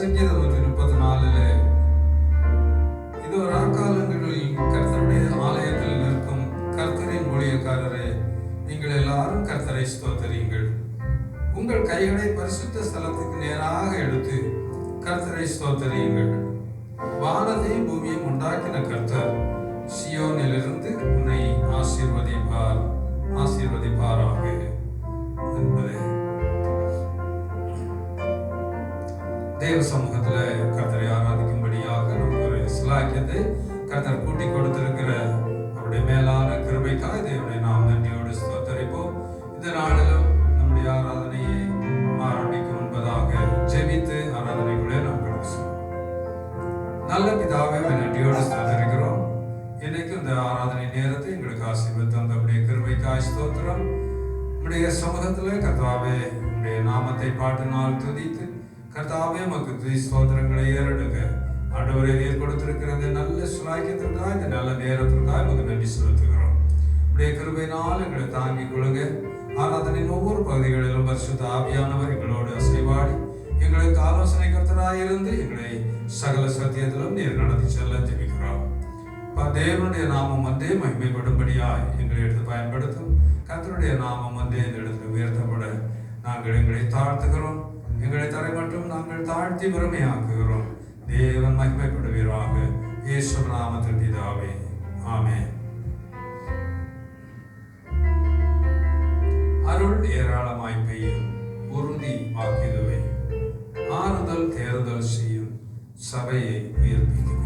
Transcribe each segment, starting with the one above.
சங்கீதம் 134 இது ராக்காலங்களில் கர்த்தருடைய ஆலயத்தில் நிற்கும் கர்த்தரின் ஊழியக்காரரே, நீங்கள் எல்லாரும் கர்த்தரை ஸ்தோத்தரியுங்கள். உங்கள் கைகளை பரிசுத்த ஸ்தலத்துக்கு நேராக எடுத்து கர்த்தரை ஸ்தோத்தரியுங்கள். வானத்தையும் பூமியையும் உண்டாக்கின கர்த்தர் சியோனிலிருந்து உன்னை ஆசீர்வதிப்பாராக என்பதே. தேவ சமூகத்துல கர்த்தரை ஆராதிக்கும்படியாக நமக்கு ஒரு சிலாக்கியத்தை கர்த்தர் கூட்டி கொடுத்திருக்கிற அவருடைய மேலான கிருபைக்காய் தேவனை நாம் நன்றியோடு ஸ்தோத்தரிப்போம். இந்த நாளிலும் நம்முடைய ஆராதனையை ஆரம்பிக்கும் முன்பதாக ஜெபித்து ஆராதனைக்குள்ளே நாம் கடந்து நல்ல பிதாவே நன்றியோடு ஸ்தோத்தரிக்கிறோம். இன்னைக்கு இந்த ஆராதனை நேரத்தை எங்களுக்கு ஆசீர்வதித்து தந்தபடிய கிருபைக்காய் ஸ்தோத்திரம். நம்முடைய சமூகத்துல கர்த்தாவே நம்முடைய நாமத்தை பாட்டினால் துதித்து கர்த்தாவே உமக்கு துதி ஸ்தோத்திரங்களை ஏறெடுக்க ஆண்டவரே நீர் கொடுத்திருக்கிற இந்த நல்ல சுலாக்கியத்திற்காக இந்த நல்ல நேரத்திற்காக உமக்கு நன்றி செலுத்துகிறோம். நம்முடைய கிருபையினால் எங்களை தாங்கிக் கொள்ளுங்க. ஆராதனையின் ஒவ்வொரு பகுதிகளிலும் பரிசுத்த ஆவியானவர் எங்களோடு அசைவாடி எங்களுக்கு ஆலோசனை கர்த்தராயிருந்து எங்களை சகல சத்தியத்திலும் நீர் நடத்தி செல்ல ஜெபிக்கிறோம். தேவனுடைய நாமம் வந்தே மகிமைப்படும்படியாய் எங்களை எடுத்து பயன்படுத்தும். கர்த்தருடைய நாமம் வந்தே இந்த இடத்துல உயர்த்தப்பட நாங்கள் எங்களை தாழ்த்துகிறோம். எங்களை தரை மட்டும் நாங்கள் தாழ்த்தி பெருமையாக்குகிறோம். தேவன் மகிமைப்படுவீராக. இயேசு நாமத்தில் பிதாவே, ஆமென். அருள் ஏராளமாய் பெய்யும், உறுதி வாக்கிடுவே, ஆறுதல் தேறுதல் செய்யும், சபையை உயிர்ப்பிக்குவேன்.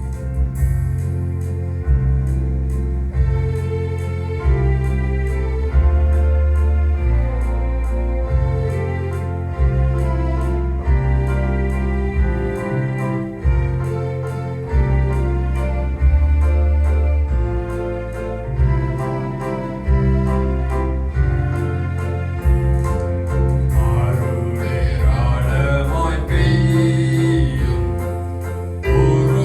Guru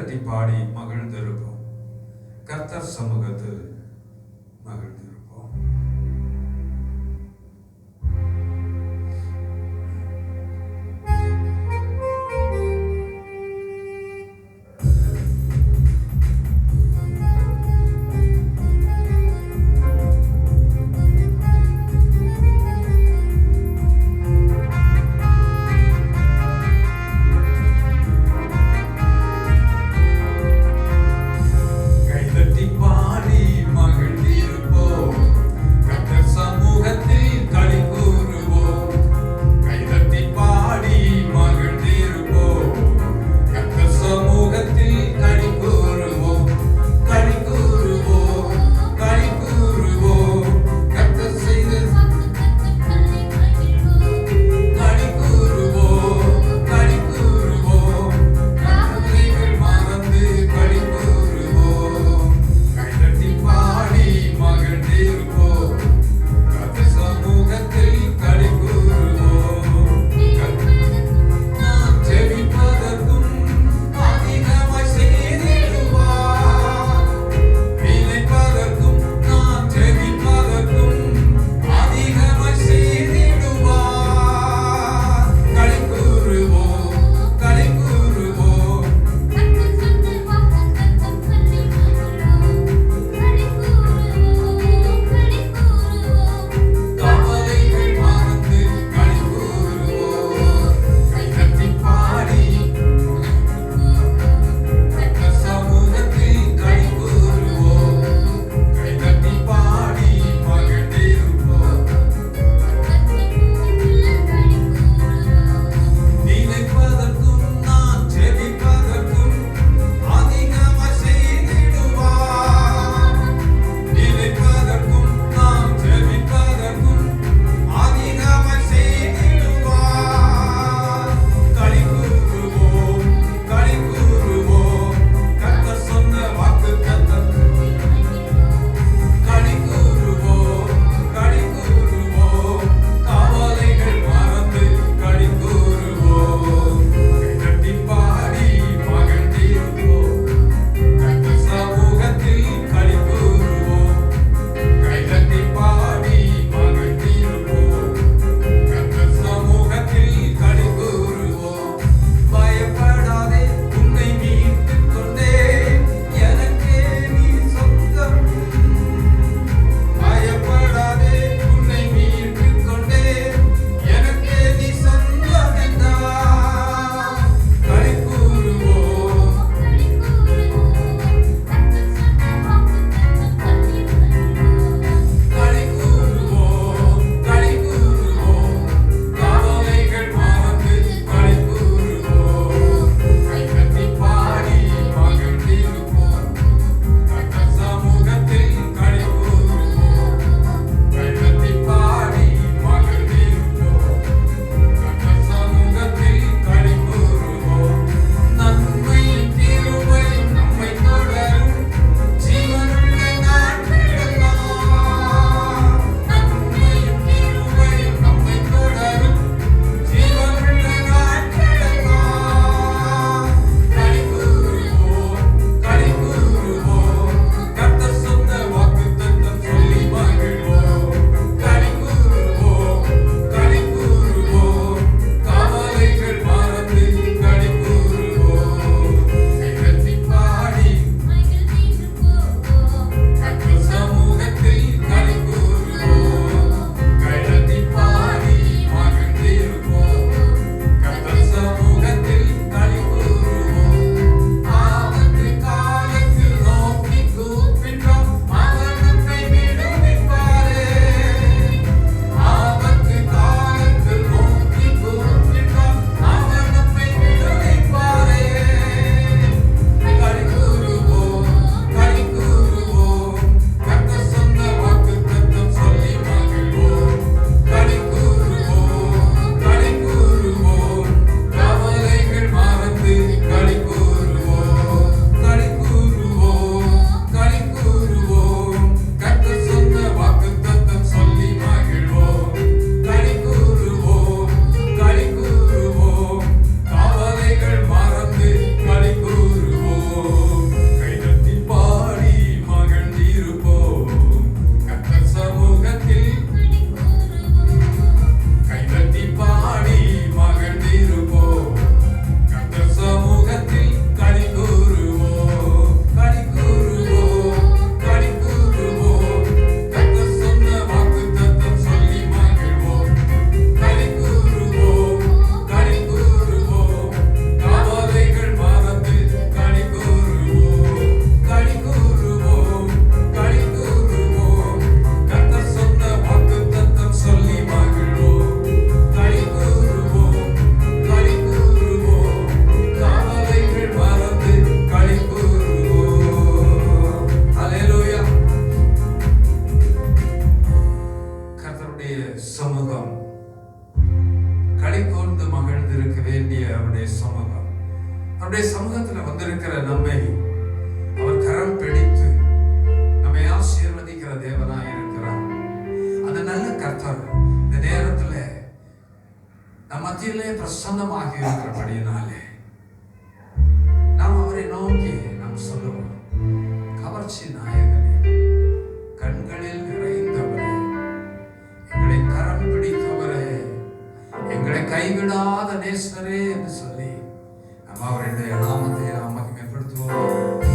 கைதட்டி பாடி மகிழ்ந்திருப்போம். கர்த்தர் சமூகத்தில் மகிழ்ந்திருப்போம். கைதட்டி பாடி அவருடைய சமூகத்துல வந்திருக்கிற நம்மை அவர் கரம் பிடித்து நம்மை ஆசீர்வதிக்கிற தேவனாய் இருக்கிறார். அந்த நல்ல கர்த்தர் இந்த நேரத்துல நம் மத்தியிலே பிரசன்னமாகி இருக்கிறபடியினாலே நாம் அவரை நோக்கி நாம் சொல்லுவோம், கவர்ச்சி நாயகனே, கண்களில் நிறைந்தவரே, எங்களை கரம் பிடித்தவரே, எங்களை கைவிடாத நேசரே என்று சொல்லி நம்ம அவருடைய நாமத்தை நாம் மகிமைப்படுத்துவோம்.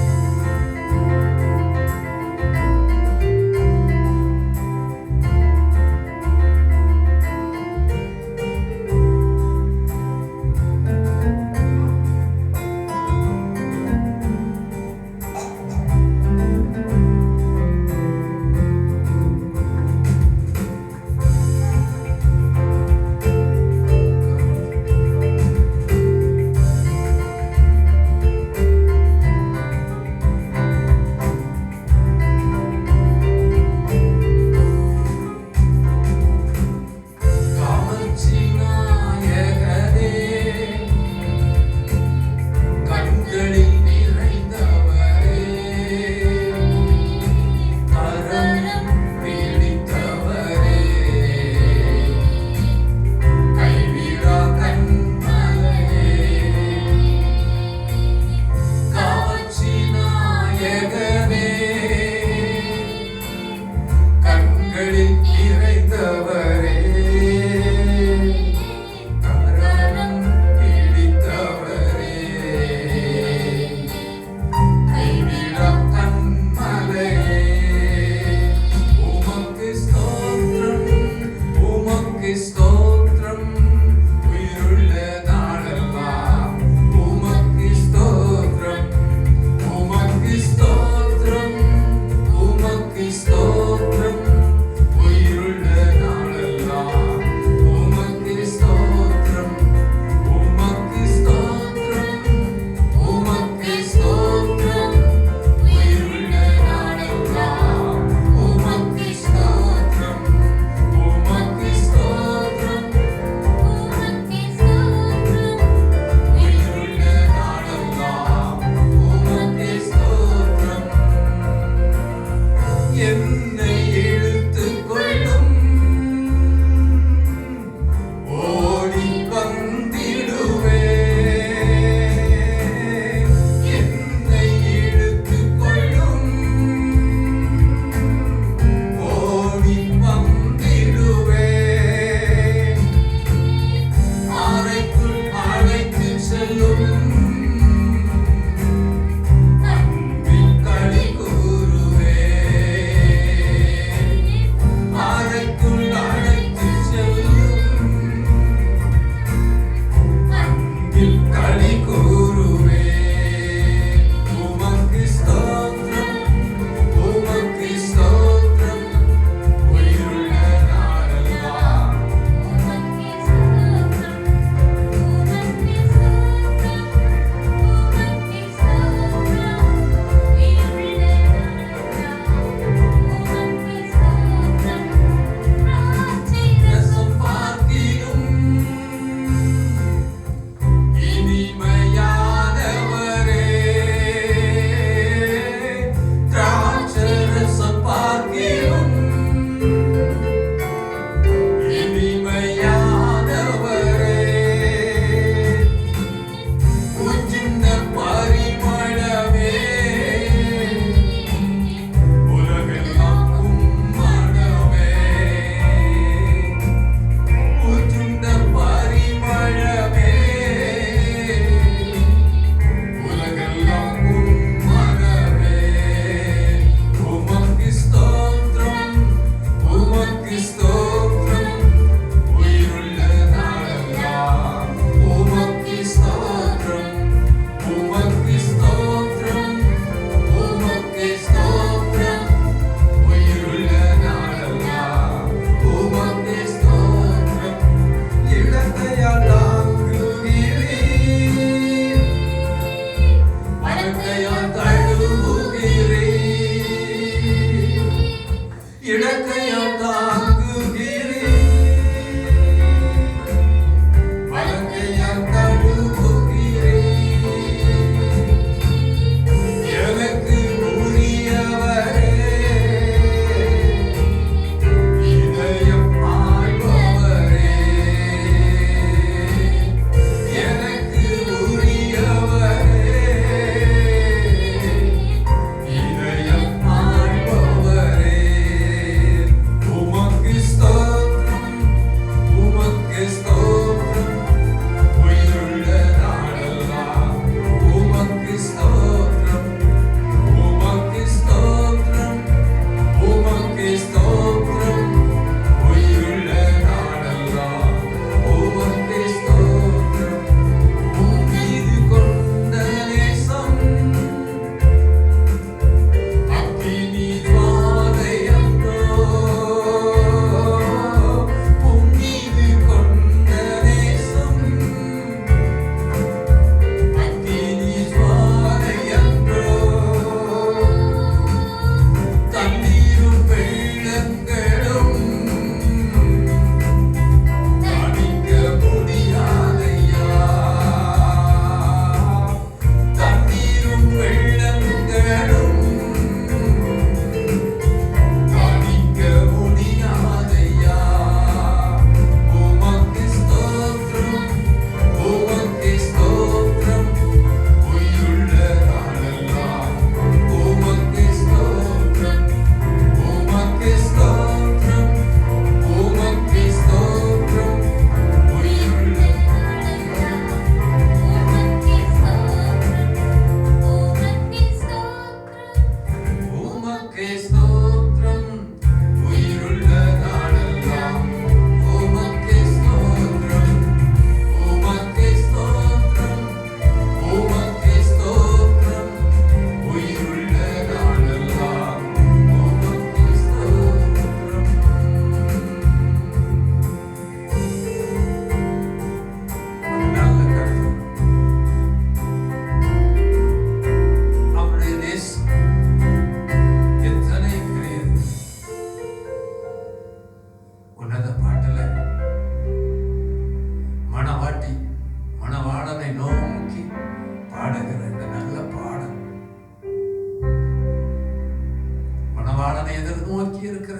எதிர்நோக்கி இருக்கிற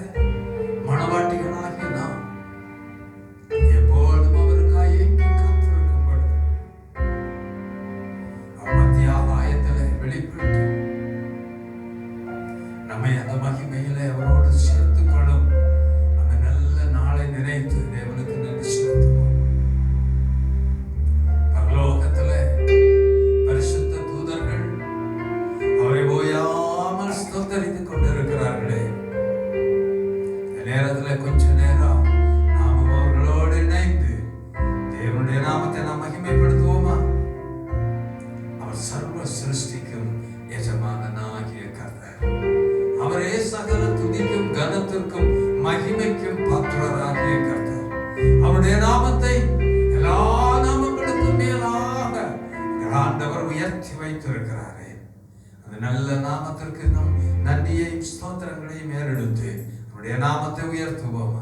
மணவாட்டிகளாகிய நாம் எப்பொழுதும் அவருக்காக ஏங்கி காத்திருக்கும் பொழுது மத்திய ஆகாயத்திலே வெளிப்பட்டு நம்மை அந்த மகிமையிலே அவரோடு சேர்த்துக் கொள்ளும் அந்த நல்ல நாளை நினைத்து தேவனுக்கு நன்றி செலுத்துவோம். பரலோகத்திலே பரிசுத்த தூதர்கள் அவரை ஓயாமல் ஸ்தோத்தரித்துக் கொண்டிருக்கிறார்களே, நேரத்தில் கொஞ்ச நேரம் நாமும் அவர்களோடு இணைந்து தேவனுடைய நாமத்தை நாம் மகிமைப்படுத்துவோமா? அவர் சர்வ சிருஷ்டிக்கும் எஜமானனாகிய கர்த்தர், அவரே சகல துதிக்கும் கனத்திற்கும் மகிமைக்கும் பாத்திரராகிய கர்த்தர். அவருடைய நாமத்தை எல்லா நாமங்களுக்கும் மேலாக ஆண்டவர் உயர்த்தி வைத்திருக்கிறாரே. அந்த நல்ல நாமத்திற்கு நம் நன்றியையும் ஸ்தோத்திரங்களையும் ஏறெடுத்து அவருடைய நாமத்தை உயர்த்துவோமா?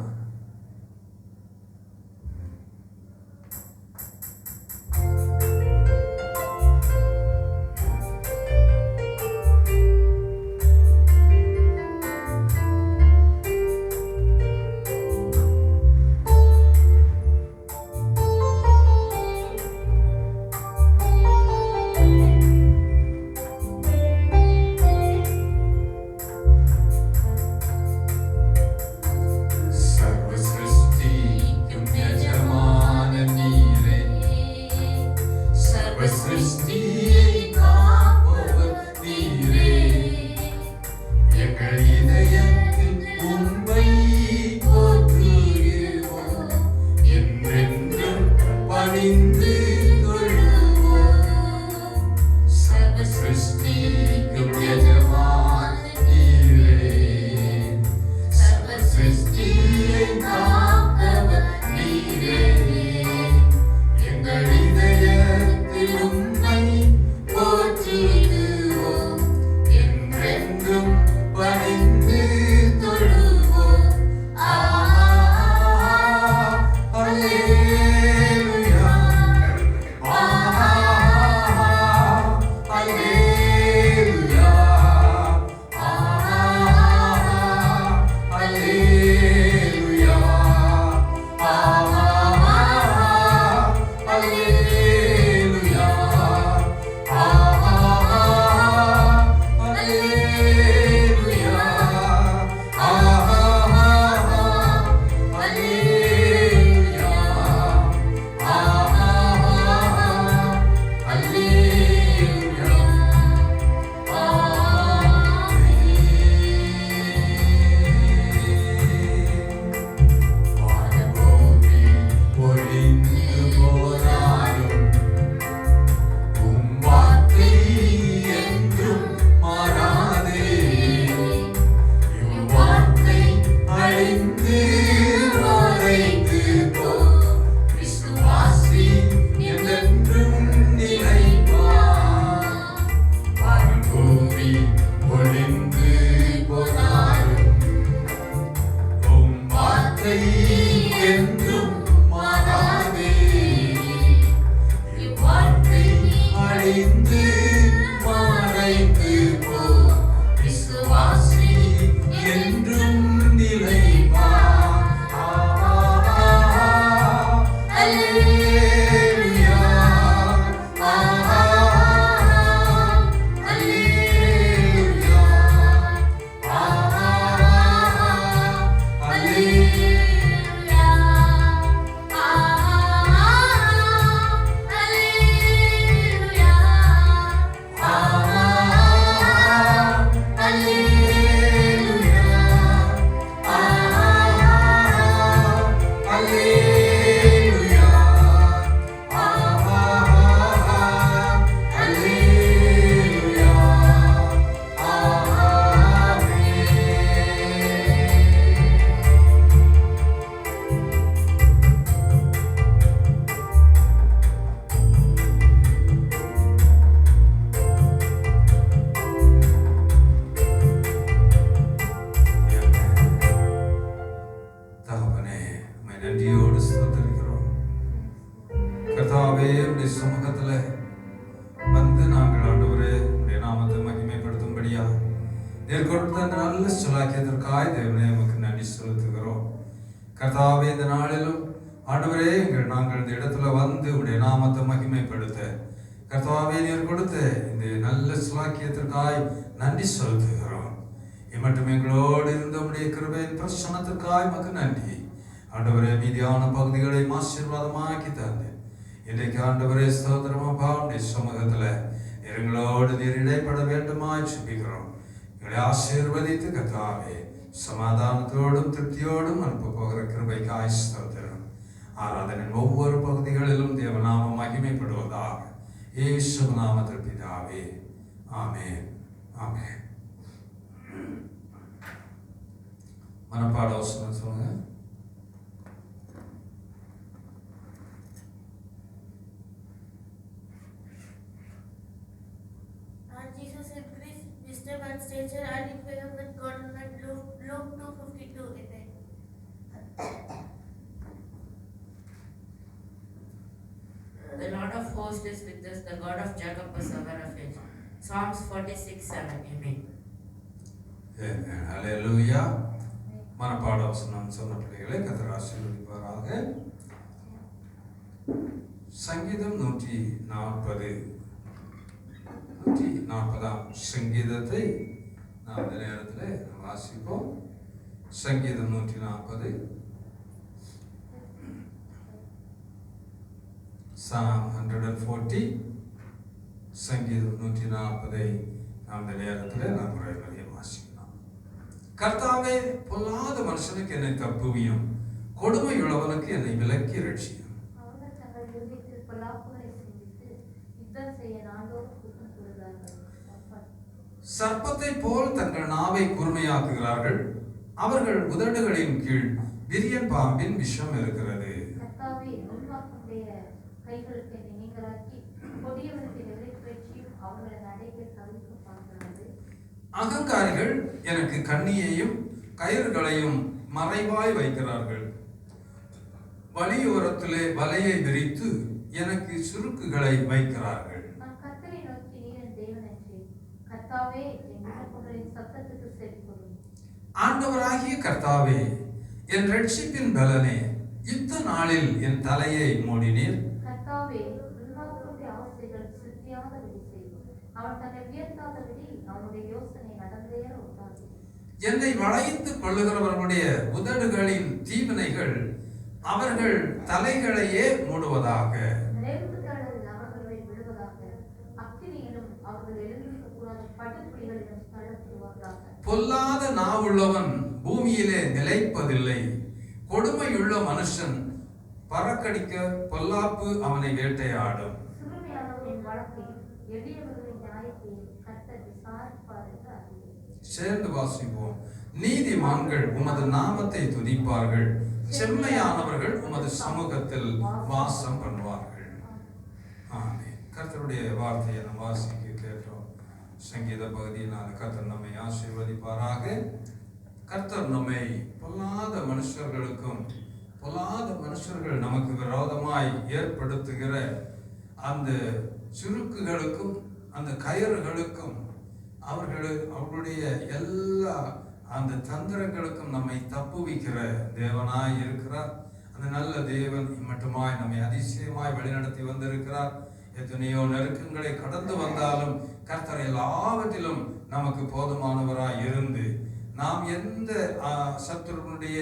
நீர் கொடுத்த நல்ல சுலாக்கியத்திற்காய் தேவனே நமக்கு நன்றி செலுத்துகிறோம். கர்த்தாவே, இந்த நாளிலும் ஆண்டவரே நாங்கள் இந்த இடத்துல வந்து உடைய நாமத்தை மகிமைப்படுத்த கர்த்தாவே நீர் கொடுத்த இந்த நல்ல சுலாக்கியத்திற்காய் நன்றி செலுத்துகிறோம். இம்மட்டும் எங்களோடு இருந்த உடைய கிருபையின் பிரசன்னத்திற்காய் மக்கு நன்றி. ஆண்டவரே, மீதியான பகுதிகளை ஆசீர்வாதமாக்கி தந்து இன்றைக்கு ஆண்டவரே ஸ்தோத்திரமா உடைய சமூகத்துல எங்களோடு நீர் இடைப்பட வேண்டுமாய் ஜெபிக்கிறோம். எங்களை ஆசீர்வதித்து கர்த்தாவே சமாதானத்தோடும் திருப்தியோடும் அனுப்ப போகிற கிருபைக்காய் ஸ்தோத்திரம். ஆராதனின் ஒவ்வொரு பகுதிகளிலும் தேவநாமம் மகிமைப்படுவதாக இயேசு நாமத்தில் பிதாவே, ஆமென், ஆமென். மனப்பாட வசனம் சொல்லுங்க. Jesus increased wisdom and stature and in favor with God and Luke 2:52. Amen. The Lord of hosts is with us, the God of Jacob is our refuge. Psalms 46:7. Amen. Amen. Hallelujah. மனப்பாட வசனம் சொன்ன பிள்ளைகளை கர்த்தர் ஆசீர்வதிப்பாராக. சங்கீதம் 140ஆம் சங்கீதத்தை நாம் இந்த நேரத்தில் வாசிப்போம். சங்கீதம் 140, Psalm 140, சங்கீதம் 140 நாம் இந்த நேரத்தில் நாம் முறையிலேயே வாசிக்கலாம். கர்த்தாவே, பொல்லாத மனுஷனுக்கு என்னை தப்புவியும், கொடுமையுள்ளவனுக்கு என்னை விலக்கி ரட்சியும். சர்ப்பத்தை போல் தங்கள் நாவை கூர்மையாக்குகிறார்கள், அவர்கள் உதடுகளின் கீழ் விரியன் பாம்பின் விஷம் இருக்கிறது. அகங்காரிகள் எனக்கு கண்ணியையும் கயிறுகளையும் மறைவாய் வைக்கிறார்கள், வழியோரத்திலே வலையை விரித்து எனக்கு சுருக்குகளை வைக்கிறார்கள். ஆண்டவராகிய கர்த்தாவே, என் ரட்சிப்பின் பலனே, யுத்த நாளில் என் தலையை மூடினீர். என்னை வளைத்து கொள்ளுகிறவர்களுடைய உதடுகளின் தீவினைகள் அவர்கள் தலைகளையே மூடுவதாக. பொல்லாத நாவுள்ளவன் பூமியிலே நிலைப்பதில்லை, கொடுமையுள்ள மனுஷன் பறக்கடிக்க பொல்லாப்பு அவனை வேட்டையாடும். சேர்ந்து வாசிப்போம். நீதிமான்கள் உமது நாமத்தை துதிப்பார்கள், செம்மையானவர்கள் உமது சமூகத்தில் வாசம் பண்ணுவார்கள். ஆமென். கர்த்தருடைய வார்த்தையை நாம் வாசிக்க கேட்டோம். சங்கீத பகுதியினால் கர்த்தர் நம்மை ஆசீர்வதிப்பாராக. கர்த்தர் நம்மை பொல்லாத மனுஷர்கள் நமக்கு விரோதமாய் ஏற்படுத்துகிற அந்த சுருக்குகளுக்கும் அந்த கயிறுகளுக்கும் அவர்களுடைய எல்லா அந்த தந்திரங்களுக்கும் நம்மை தப்புவிக்கிற தேவனாய் இருக்கிறார். அந்த நல்ல தேவன் மட்டுமாய் நம்மை அதிசயமாய் வழிநடத்தி வந்திருக்கிறார். எத்தனையோ நெருக்கங்களை கடந்து வந்தாலும் கர்த்தர் எல்லாவற்றிலும் நமக்கு போதுமானவராய் இருந்து நாம் எந்த சத்துருடைய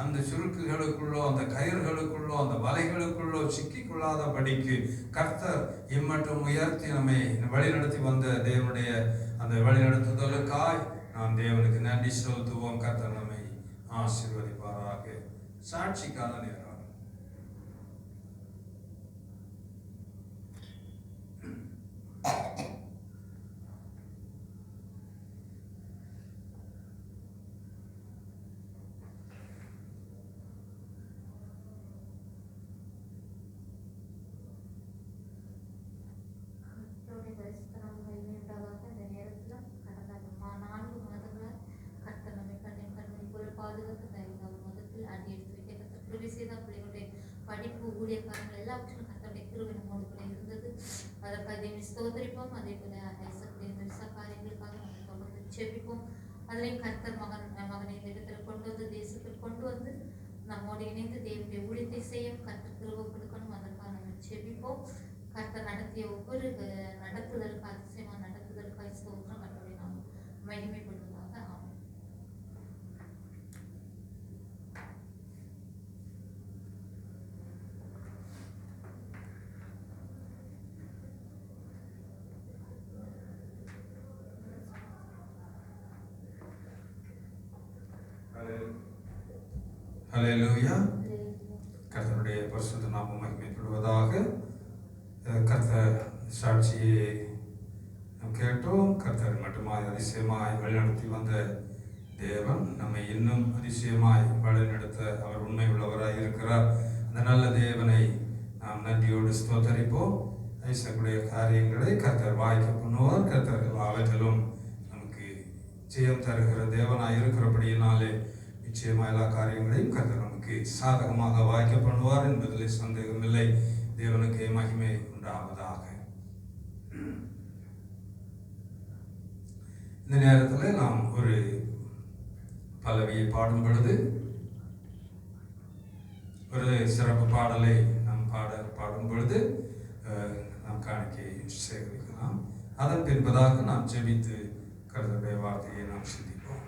அந்த சுருக்குகளுக்குள்ளோ அந்த கயிறுகளுக்குள்ளோ அந்த வலைகளுக்குள்ளோ சிக்கிக்கொள்ளாதபடிக்கு கர்த்தர் இம்மட்டும் உயர்த்தி நம்மை வழிநடத்தி வந்த தேவனுடைய அந்த வழிநடத்துதலுக்காய் நாம் தேவனுக்கு நன்றி செலுத்துவோம். கர்த்தர் நம்மை ஆசீர்வதிப்பாராக. சாட்சிக்கான நேரம். படிப்பு ஊழியக்காரங்கள் எல்லாவற்றிலும் கர்த்தருடைய கிருபை நம்மோடு கூட இருந்தது. அதற்காக ஸ்தோத்திரிப்போம். அதே போல காரியங்களுக்காக நம்ம தொடர்ந்து செபிப்போம். அதிலையும் கர்த்தர் மகனை இந்த இடத்துல கொண்டு வந்து தேசத்தில் கொண்டு வந்து நம்மோடு இணைந்து தேவனுடைய ஊழியத்தை செய்யும் கர்த்தர் கிருபை கொடுக்கணும். அதற்காக நம்ம செபிப்போம். கர்த்தர் நடத்திய ஒவ்வொரு நடத்துதலுக்கு அதிசயமாக நடத்துதலுக்காக ஸ்தோத்திரம். கர்த்தருடைய நாம் மகிமைப்படுவதாக. ஆமென். ஹல்லேலூயா. கர்த்தருடைய பரிசுத்த நாமம் மகிமைப்படுவதாக. கர்த்தர் சாட்சியை நாம் கேட்டோம். கர்த்தர் மட்டுமாய் அதிசயமாய் வழிநடத்தி வந்த தேவன் நம்மை இன்னும் அதிசயமாய் வழிநடத்த அவர் உண்மை உள்ளவராய் இருக்கிறார். அந்த நல்ல தேவனை நாம் நன்றியோடு ஸ்தோத்தரிப்போம். ஐசக்குடைய காரியங்களை கர்த்தர் வாய்க்க பண்ணுவார். கர்த்தர் அவற்றிலும் நமக்கு ஜெயம் தருகிற தேவனாய் இருக்கிறபடியினாலே நிச்சயமாக எல்லா காரியங்களையும் கர்த்தர் நமக்கு சாதகமாக வாய்க்க பண்ணுவார் என்பதில் சந்தேகமில்லை. தேவனுக்கு மகிமை உண்டாவதாக. இந்த நேரத்தில் நாம் ஒரு பல்லவியை பாடும் பொழுது ஒரு சிறப்பு பாடலை நாம் பாடும் பொழுது நாம் காணிக்கை சேகரிக்கலாம். அதன் பின்பதாக நாம் ஜெபித்து கர்த்தருடைய வார்த்தையை நாம் சிந்திப்போம்.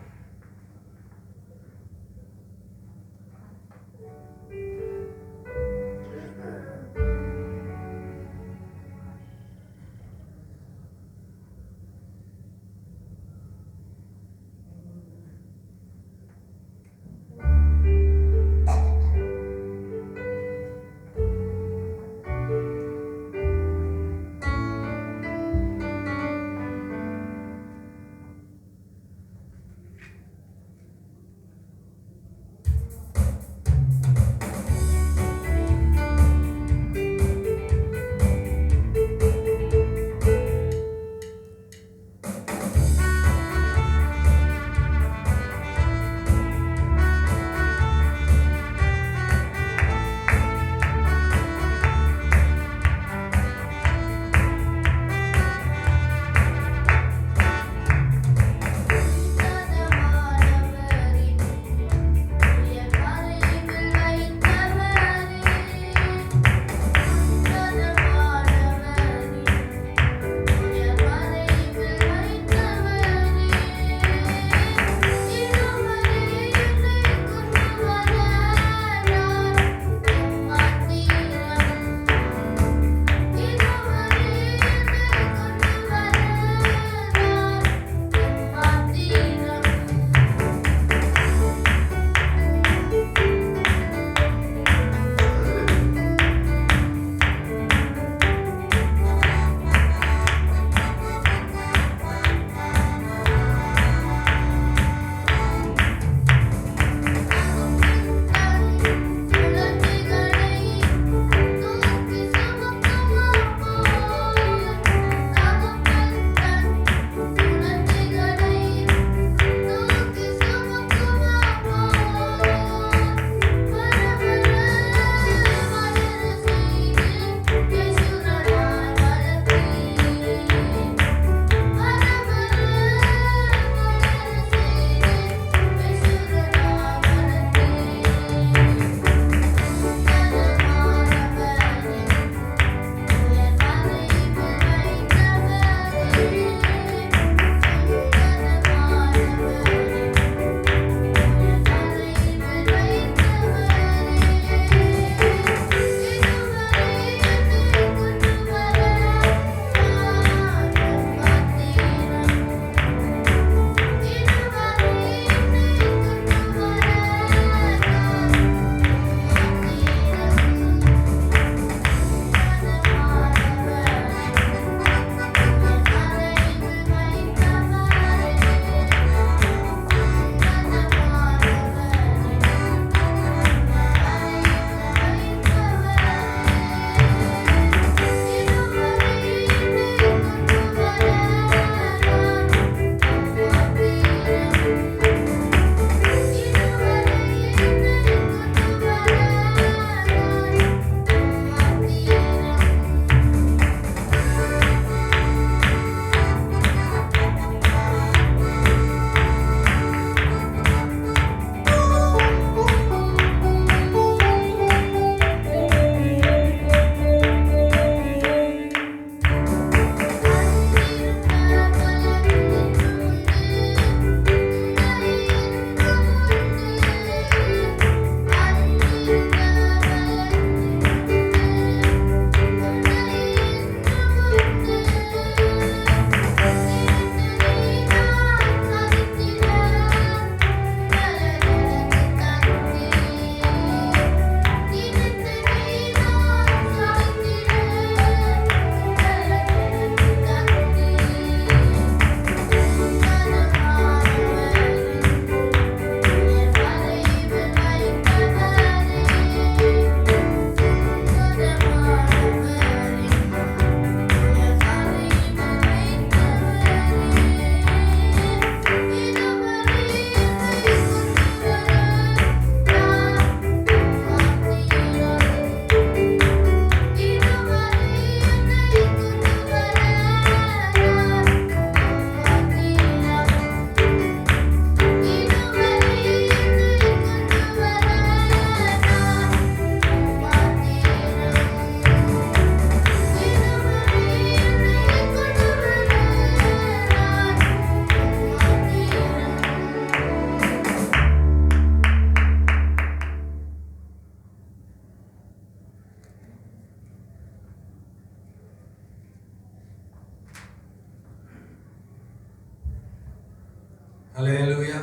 அல்லேலூயா.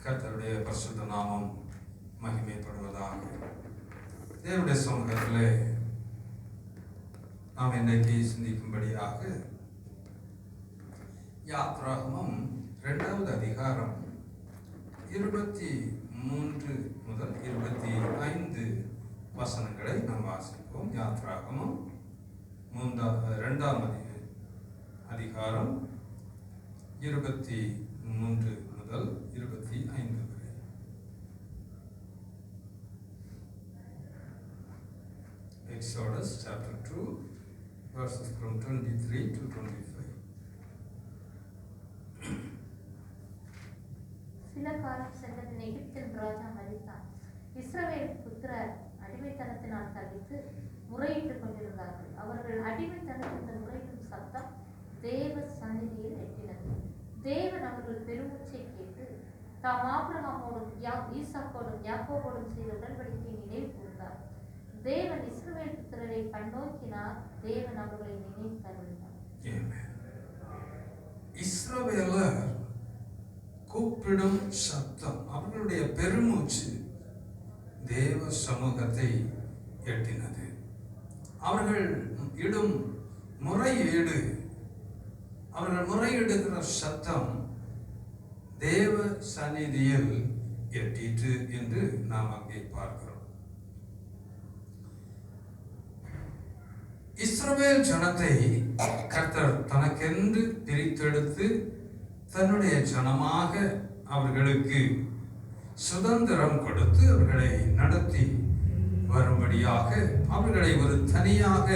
கர்த்தருடைய பரிசுத்த நாமம் மகிமைப்படுவதாக. தேவனுடைய சமூகத்திலே நாம் இன்றைக்கு சிந்திக்கும்படியாக யாத்ராகமம் 2வது அதிகாரம் 23 முதல் 25 வசனங்களை நாம் வாசிப்போம். யாத்ராகமம் 2வது அதிகாரம் 23 முதல் 25 வரை. Exodus chapter 2 verses from 23 to 25. சில காலம் சென்றபின் எகிப்தின் ராஜா மரித்தான். இஸ்ரவேல் புத்திரர் அடிமைத்தனத்தினால் தவித்து முறையிட்டுக் கொண்டிருந்தார்கள். அவர்கள் அடிமைத்தனத்தின் முறையிடும் சத்தம் தேவ சந்நிதியில் எட்டினது. தேவன் அவர்கள் பெருமூச்சை கேட்டு தாம் ஆபிரகாமோடும் ஈசாக்கோடும் யாக்கோபோடும் செய்த உடன்படிக்கையை நினைவு கூர்ந்தார். தேவன் இஸ்ரவேல் புத்திரரை கண்ணோக்கினார். தேவன் அவர்களை நினைத்தருளினார். இஸ்ரவேலர் கூப்பிடும் சத்தம், அவர்களுடைய பெருமூச்சு தேவ சமூகத்தை எட்டினது. அவர்கள் இடும் முறையீடு, அவர்கள் முறையிடுகிற சத்தம் தேவ சந்நிதியில் எட்டிற்று என்று நாம் அங்கே பார்க்கிறோம். இஸ்ரவேல் ஜனத்தை கர்த்தர் தனக்கென்று பிரித்தெடுத்து தன்னுடைய ஜனமாக அவர்களுக்கு சுதந்திரம் கொடுத்து அவர்களை நடத்தி வரும்படியாக அவர்களை ஒரு தனியாக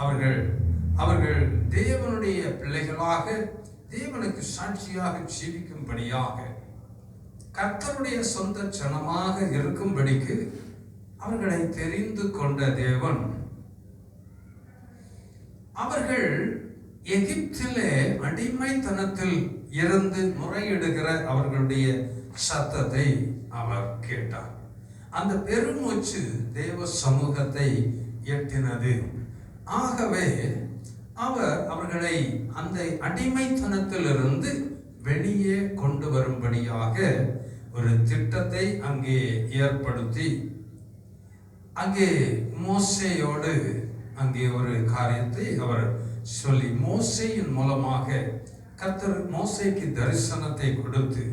அவர்கள் தேவனுடைய பிள்ளைகளாக தேவனுக்கு சாட்சியாக ஜீவிக்கும்படியாக கர்த்தருடைய சொந்த ஜனமாக இருக்கும்படிக்கு அவர்களை தெரிந்து கொண்ட தேவன் அவர்கள் எகிப்திலே அடிமைத்தனத்தில் இருந்து முறையிடுகிற அவர்களுடைய சத்தத்தை அவர் கேட்டார். அந்த பெருமூச்சு தேவ சமூகத்தை எட்டினது. ஆகவே அவர் அவர்களை அந்த அடிமைத்தனத்திலிருந்து வெளியே கொண்டு வரும்படியாக ஒரு திட்டத்தை அங்கே ஏற்படுத்தி அங்கே மோசேயோடு அங்கே ஒரு காரியத்தை அவர் சொல்லி மோசேயின் மூலமாக கர்த்தர் மோசேக்கு தரிசனத்தை கொடுத்து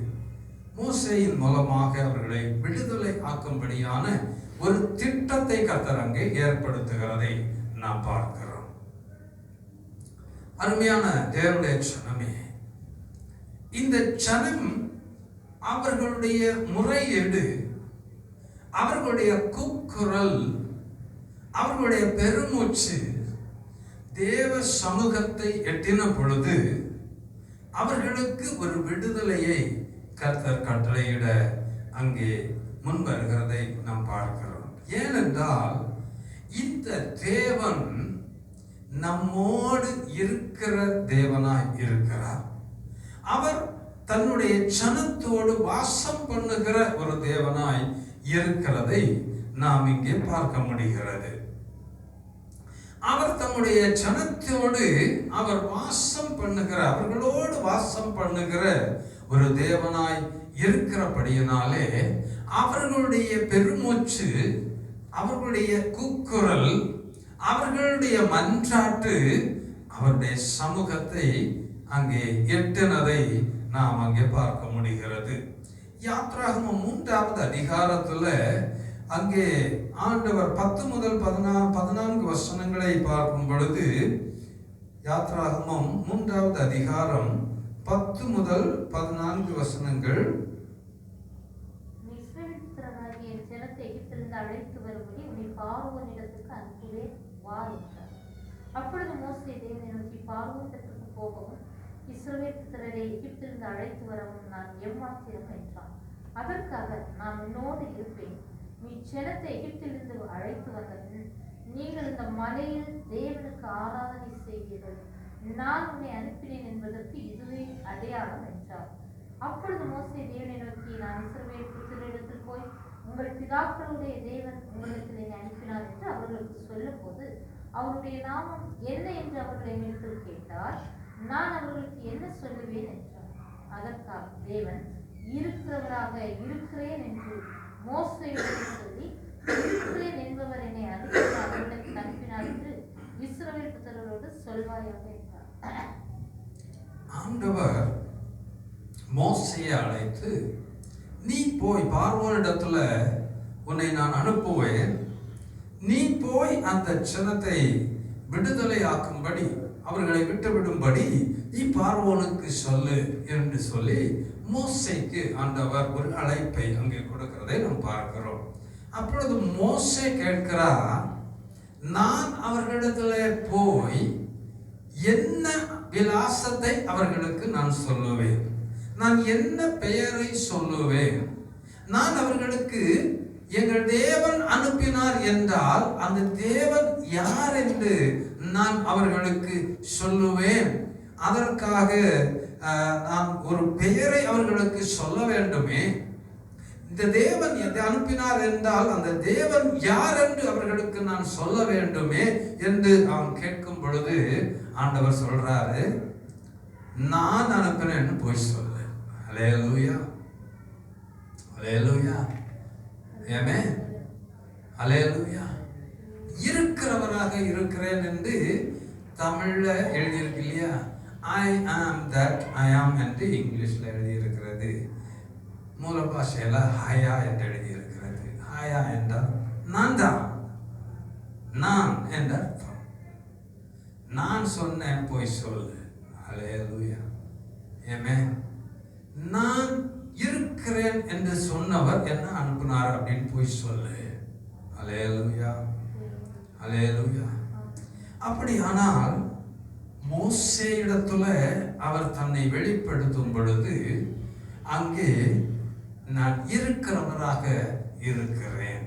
மோசேயின் மூலமாக அவர்களை விடுதலை ஆக்கும்படியான ஒரு திட்டத்தை கர்த்தர் அங்கே ஏற்படுத்துகிறதை நாம் பார்க்கிறோம். அருமையான தேவனுடைய ஜனமே, இந்த ஜனம் அவர்களுடைய முறையீடு, அவர்களுடைய கூக்குரல், அவர்களுடைய பெருமூச்சு தேவ சமூகத்தை எட்டின பொழுது அவர்களுக்கு ஒரு விடுதலையை கர்த்தர் கட்டளையிட அங்கே முன் வருகிறதை நாம் பார்க்கிறோம். ஏனென்றால் இந்த தேவன் நம்மோடு இருக்கிற தேவனாய் இருக்கிறார். அவர் தன்னுடைய ஜனத்தோடு வாசம் பண்ணுகிற ஒரு தேவனாய் இருக்கிறதை நாம் இங்கே பார்க்க முடிகிறது. அவர் தம்முடைய ஜனத்தோடு அவர் வாசம் பண்ணுகிற, அவர்களோடு வாசம் பண்ணுகிற ஒரு தேவனாய் இருக்கிறபடியினாலே அவர்களுடைய பெருமூச்சு, அவர்களுடைய கூக்குரல், அவர்களுடைய மன்றாட்டு அவருடைய சமூகத்தை அங்கே எட்டினதை நாம் அங்கே பார்க்க முடிகிறது. யாத்ராகமம் 3வது அதிகாரத்துல அங்கே ஆண்டவர் 10 முதல் 14 வசனங்களை பார்க்கும் பொழுது யாத்ராகமம் 3வது அதிகாரம் 10 முதல் 14 வசனங்கள். இஸ்ரவேல் ஜனத்தை எகிப்திலிருந்து அழைத்து வரும்படி உன்னை பார்வோனிடத்துக்கு அனுப்புவேன் வா என்றார். அப்பொழுது மோசே தேவனை நோக்கி, பார்வோனிடத்துக்கு போகவும் இஸ்ரவேல் புத்திரரை எகிப்திலிருந்து அழைத்து வரவும் நான் எம்மாத்திரம் என்றான். அதற்காக நான் உன்னோடு இருப்பேன். நீ ஜனத்தை எகிப்திலிருந்து அழைத்து வந்தபின் நீங்கள் இந்த மலையில் தேவனுக்கு ஆராதனை செய்வீர்கள். நான் உன்னை அனுப்பினேன் என்பதற்கு இதுவே அடையாளம் என்றார். அப்பொழுது மோசே தேவனை நோக்கி, நான் இஸ்ரவேல் புத்திரரிடத்தில் போய் உங்கள் பிதாக்களுடைய தேவன் உங்களுக்கு அனுப்பினார் என்று அவர்களுக்கு சொல்லும்போது அவருடைய நாமம் என்ன என்று அவர்கள் என்னிடத்தில் கேட்டார். நான் அவர்களுக்கு என்ன சொல்லுவேன் என்றார். அதற்காக தேவன் இருக்கிறவராக இருக்கிறேன் என்று மோசேயிடம் சொல்லி, இருக்கிறேன் என்பவர் என்னை அவர்களுக்கு அனுப்பினார் என்று இஸ்ரவேல் புத்திரரோடு சொல்வாயாக என்றார். ஆண்டவர் மோசேயை அழைத்து, நீ போய் பார்வோனிடத்துல உன்னை நான் அனுப்புவேன், நீ போய் அந்த ஜனத்தை விடுதலை ஆக்கும்படி, அவர்களை விட்டுவிடும்படி நீ பார்வோனுக்கு சொல்லு என்று சொல்லி மோசேக்கு ஆண்டவர் ஒரு அழைப்பை அங்கே கொடுக்கிறதை நாம் பார்க்கிறோம். அப்பொழுது மோசே கேட்கிறார், நான் அவர்களிடத்துல போய் என்ன விலாசத்தை அவர்களுக்கு நான் சொல்லுவேன், நான் என்ன பெயரை சொல்லுவேன், நான் அவர்களுக்கு எங்கள் தேவன் அனுப்பினார் என்றால் அந்த தேவன் யார் என்று நான் அவர்களுக்கு சொல்லுவேன். அதற்காக நான் ஒரு பெயரை அவர்களுக்கு சொல்ல வேண்டுமே. இந்த தேவன் எதை அனுப்பினார் என்றால் அந்த தேவன் யார் என்று அவர்களுக்கு நான் சொல்ல வேண்டுமே என்று அவன் கேட்கும் பொழுது ஆண்டவர் சொல்றாரு, நான் அனுப்பினேன்னு போய் சொல்லு. அல்லேலூயா, அல்லேலூயா, ஆமென், அல்லேலூயா. இருக்கிறவராக இருக்கிறேன் என்று தமிழ்ல எழுதியிருக்கு இல்லையா? ஐ ஆம் தட் ஐ ஆம் என்று இங்கிலீஷ்ல எழுதியிருக்கிறது. மூல பாஷையில ஹயா என்று எழுதியிருக்கிறது. ஹயா என்றால் நான் தான், நான் என்ற அர்த்தம். நான் சொன்னேன் போய் சொல்லு. அல்லேலூயா, ஆமென். நான் இருக்கிறேன் என்று சொன்னவர் என்ன அனுப்பினார் அப்படின்னு போய் சொல்லு. அல்லேலூயா, அல்லேலூயா. அப்படியானால் மோசே இடத்துல அவர் தன்னை வெளிப்படுத்தும் பொழுது அங்கே நான் இருக்கிறவராக இருக்கிறேன்.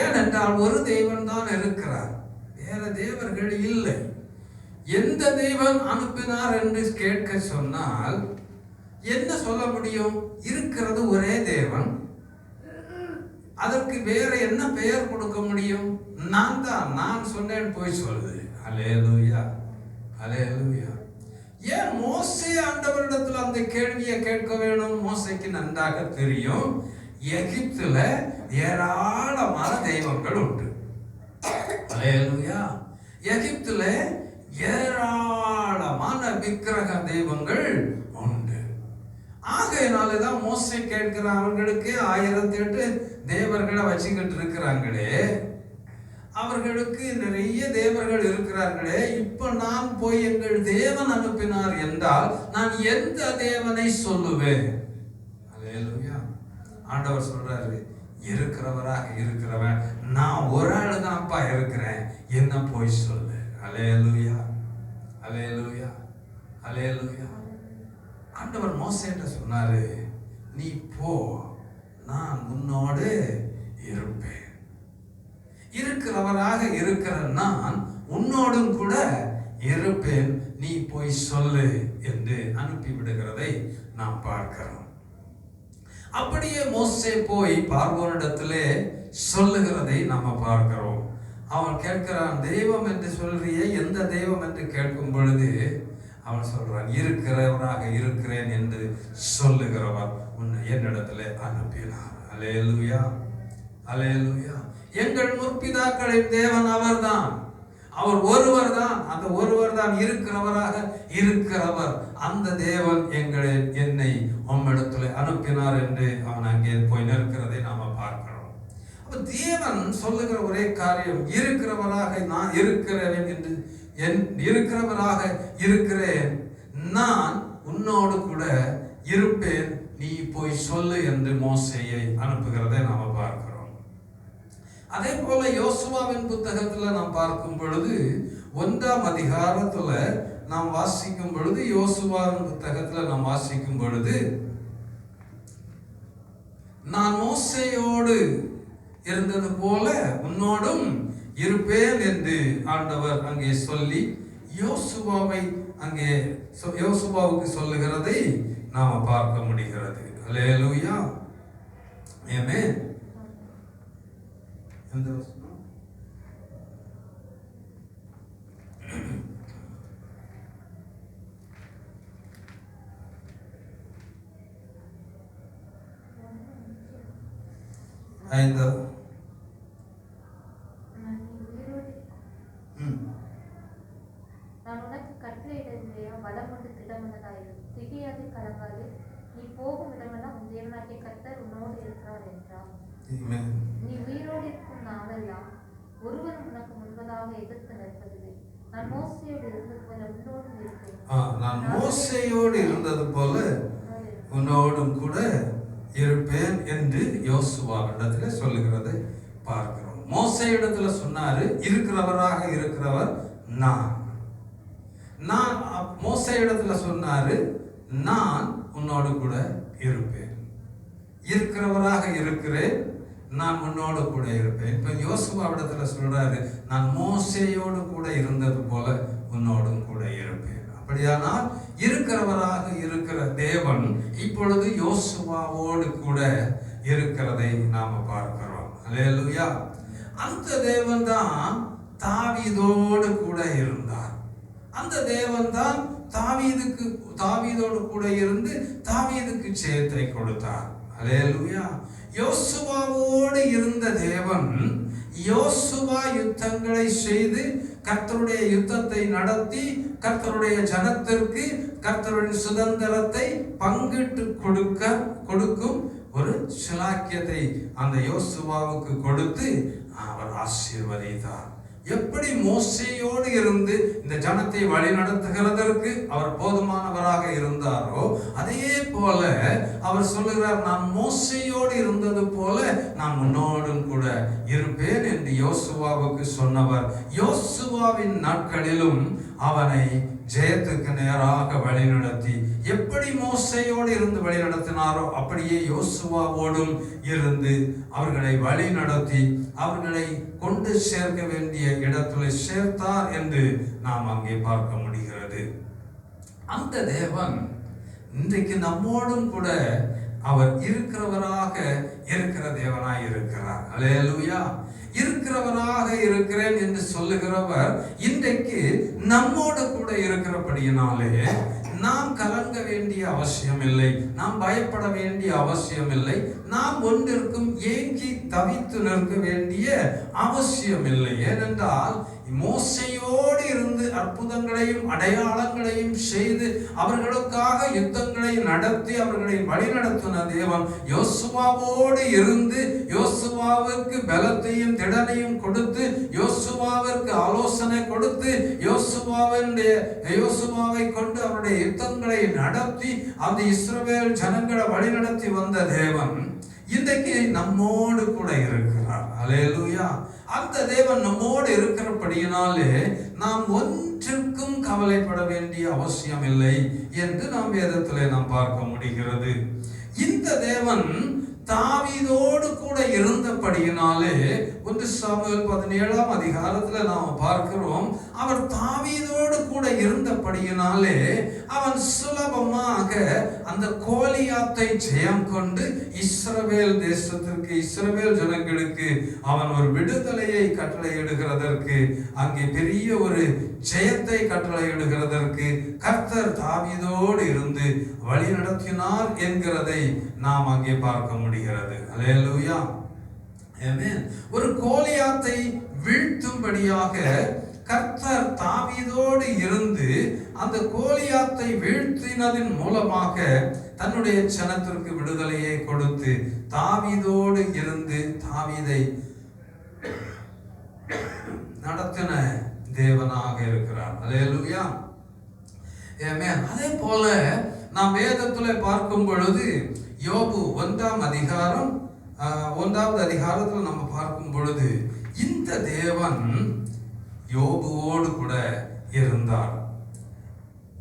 ஏனென்றால் ஒரு தேவன் தான் இருக்கிறார், வேற தேவர்கள் இல்லை. எந்த தேவன் அனுப்பினார் என்று கேட்க சொன்னால் என்ன சொல்ல முடியும்? இருக்கிறது ஒரே தேவன், அதற்கு வேற என்ன பெயர் கொடுக்க முடியும்? நான் தான், நான் சொன்னேன் போய் சொல்லு. அல்லேலூயா, அல்லேலூயா. ஏன் மோசே ஆண்டவரிடத்தில் அந்த கேள்வியை கேட்க வேணும்? மோசேக்கு நன்றாக தெரியும், எகிப்துல ஏராளமான தெய்வங்கள் உண்டு. அல்லேலூயா. எகிப்துல ஏராளமான விக்கிரக தெய்வங்கள் உண்டு. ஆகையினாலதான் மோசே கேட்கிறான், அவர்களுக்கு 1008 தேவர்களை வச்சுக்கிட்டு இருக்கிறாங்களே, அவர்களுக்கு நிறைய தேவர்கள் இருக்கிறார்களே, இப்ப நான் போய் எங்கள் தேவன் அனுப்பினார் என்றால் நான் எந்த தேவனை சொல்லுவேன்? அல்லேலூயா. ஆண்டவர் சொல்றாரு, இருக்கிறவராக இருக்கிறவன் நான் ஒரு ஆளு தான்ப்பா இருக்கிறேன், என்ன போய் சொல்லு. அல்லேலூயா, அல்லேலூயா, அல்லேலூயா. ஆண்டவர் மோசேட்ட சொன்னாரு, நீ போ, நான் உன்னோடு இருப்பேன். இருக்கிறவராக இருக்கிற நான் உன்னோடும் கூட இருப்பேன், நீ போய் சொல்லு என்று அனுப்பி விடுகிறதை நாம் பார்க்கிறோம். அப்படியே மோசே போய் பார்வோனிடத்திலே சொல்லுகிறதை நாம பார்க்கிறோம். அவன் கேட்கிறான், தெய்வம் என்று சொல்றியே, எந்த தெய்வம் என்று கேட்கும் பொழுது அவன் சொல்றான், இருக்கிறவராக இருக்கிறேன் என்று சொல்லுகிறவர் உன்னை என்னிடத்திலே அனுப்பினார். அல்லேலூயா, அல்லேலூயா. எங்கள் முற்பிதாக்களின் தேவன் அவர்தான், அவர் ஒருவர் தான், அந்த ஒருவர் தான் இருக்கிறவராக இருக்கிறவர். அந்த தேவன் என்னை உம்மிடத்தில் அனுப்பினார் என்று அவன் அங்கே போய் நிற்கிறதை நாம பார்க்கிறோம். அப்ப தேவன் சொல்லுகிற ஒரே காரியம், இருக்கிறவராக நான் இருக்கிறேன் என்று, இருக்கிறவராக இருக்கிறேன், நான் உன்னோடு கூட இருப்பேன், நீ போய் சொல்லு என்று மோசேயை அனுப்புகிறதை நாம பார்க்கிறோம். அதே போல யோசுவாவின் புத்தகத்துல நாம் பார்க்கும் பொழுது 1ஆம் அதிகாரத்துல நாம் வாசிக்கும் பொழுது, யோசுவாவின் புத்தகத்துல நாம் வாசிக்கும் பொழுது, நான் மோசேயோடு இருந்தது போல உன்னோடும் இருப்பேன் என்று ஆண்டவர் அங்கே சொல்லி யோசுவாவை அங்கே யோசுவாவுக்கு சொல்லுகிறதை நாம பார்க்க முடிகிறது. அல்லேலூயா, ஆமென். எந்த வசனம்? ஐந்தாவது. நான் உனக்கு கட்டளையிடுகிற வளம் கொண்டு திடமனதாயிரு, திகையாது கலங்காது, நீ போகும் இடமெல்லாம் உன் தேவனாகிய கர்த்தர் உன்னோடு இருக்கிறார் என்றார். நீ உயிரோடு இருக்கும் நாளெல்லாம் ஒருவன் உனக்கு முன்பதாக எதிர்த்து நிற்பதில்லை. நான் மோசையோடு இருந்தது போல உன்னோடும் இருப்பேன். நான் மோசையோடு இருந்தது போல உன்னோடும் கூட இருப்பேன் என்று யோசுவாவிடத்துல சொல்லுகிறதை பார்க்கிறோம். மோசையிடத்துல சொன்னாரு, இருக்கிறவராக இருக்கிறவர் நான். மோசையிடத்துல சொன்னாரு, நான் உன்னோடு கூட இருப்பேன். இருக்கிறவராக இருக்கிறேன், நான் உன்னோடு கூட இருப்பேன். இப்ப யோசுவாவிடத்துல சொல்றாரு, நான் மோசையோடு கூட இருந்தது போல உன்னோடும் கூட இருப்பேன். அப்படியானால் இருக்கிறவராக இருக்கிற தேவன் இப்பொழுது யோசுவாவோடு கூட இருக்கிறதை நாம பார்க்கிறோம். அல்லேலூயா. அந்த தேவன் தான் தாவீதோடு கூட இருந்தார். அந்த தேவன் தான் தாவீதோடு கூட இருந்து தாவீதுக்கு ஜெயத்தை கொடுத்தார். அல்லேலூயா. யோசுவாவோடு இருந்த தேவன் யோசுவா யுத்தங்களை செய்து கர்த்தருடைய யுத்தத்தை நடத்தி கர்த்தருடைய ஜனத்திற்கு கர்த்தருடைய சுதந்திரத்தை பங்கிட்டு கொடுக்கும் ஒரு சிலாக்கியத்தை அந்த யோசுவாவுக்கு கொடுத்து அவர் ஆசீர்வதித்தார். எப்படி மோசையோடு இருந்து இந்த ஜனத்தை வழி நடத்துகிறதற்கு அவர் போதுமானவராக இருந்தாரோ, அதே போல அவர் சொல்லுகிறார், நான் மோசையோடு இருந்தது போல நான் உன்னோடும் கூட இருப்பேன் என்று யோசுவாவுக்கு சொன்னவர் யோசுவாவின் நாட்களிலும் அவனை ஜெயத்துக்கு நேராக வழிநடத்தி, எப்படி மோசையோடு இருந்து வழி நடத்தினாரோ அப்படியே யோசுவாவோடும் இருந்து அவர்களை வழி நடத்தி அவர்களை கொண்டு சேர்க்க வேண்டிய இடத்துல சேர்த்தார் என்று நாம் அங்கே பார்க்க முடிகிறது. அந்த தேவன் இன்றைக்கு நம்மோடும் கூட அவர் இருக்கிறவராக இருக்கிற தேவனாய் இருக்கிறார். அல்லேலூயா. இருக்கிறவராக இருக்கிறேன் என்று சொல்லுகிறவர் இன்றைக்கு நம்மோடு கூட இருக்கிறபடியினாலே நாம் கலங்க வேண்டிய அவசியம் இல்லை, நாம் பயப்பட வேண்டிய அவசியம் இல்லை, நாம் ஒன்றிற்கும் ஏங்கி தவித்து நிற்க வேண்டிய அவசியம் இல்லை. ஏனென்றால் மோசையோடு இருந்து அற்புதங்களையும் அடையாளங்களையும் செய்து அவர்களுக்காக யுத்தங்களை நடத்தி அவர்களை வழிநடத்தின தேவன் யோசுவாவோடு இருந்து யோசுவாவிற்கு பலத்தையும் திடனையும் கொடுத்து யோசுவாவிற்கு ஆலோசனை கொடுத்து யோசுவாவை கொண்டு அவருடைய யுத்தங்களை நடத்தி அந்த இஸ்ரவேல் ஜனங்களை வழிநடத்தி வந்த தேவன் இன்றைக்கு நம்மோடு கூட இருக்கிறார். அல்லேலூயா. அந்த தேவன் நம்மோடு இருக்கிறபடியினாலே நாம் ஒன்றுக்கும் கவலைப்பட வேண்டிய அவசியம் இல்லை என்று நாம் வேதத்திலே நாம் பார்க்க முடிகிறது. இந்த தேவன் தாவீதோடு கூட இருந்தபடியினாலே 1 சாமுவேல் 17ஆம் அதிகாரத்துல நாம் பார்க்கிறோம், அவர் தாவீதோடு கூட இருந்தபடியினாலே அவன் சுலபமாக அந்த கோலியாத்தை ஜெயம் கொண்டு இஸ்ரவேல் தேசத்திற்கு இஸ்ரவேல் ஜனங்களுக்கு அவன் ஒரு விடுதலையை கட்டளையிடுகிறதற்கு அங்கே பெரிய ஒரு ஜெயத்தை கட்டளையிடுகிறதற்கு கர்த்தர் தாவீதோடு இருந்து வழி நடத்தினார் என்கிறதை நாம் அங்கே பார்க்க முடிகிறது. அல்லேலூயா. ஆமென். ஒரு கோலியாத்தை வீழ்த்தும்படியாக கர்த்தர் தாவீதோடு இருந்து அந்த கோலியாத்தை வீழ்த்தினதின் மூலமாக தன்னுடைய ஜனத்திற்கு விடுதலையை கொடுத்து தாவீதோடு இருந்து தாவீதை நடத்தின தேவனாக இருக்கிறார். அல்லேலூயா. ஆமென். அதே போல நாம் வேதத்திலே பார்க்கும் பொழுது யோபு 1ஆம் அதிகாரம் 1வது அதிகாரத்தில் நம்ம பார்க்கும் பொழுது இந்த தேவன் யோபுவோடு கூட இருந்தார்.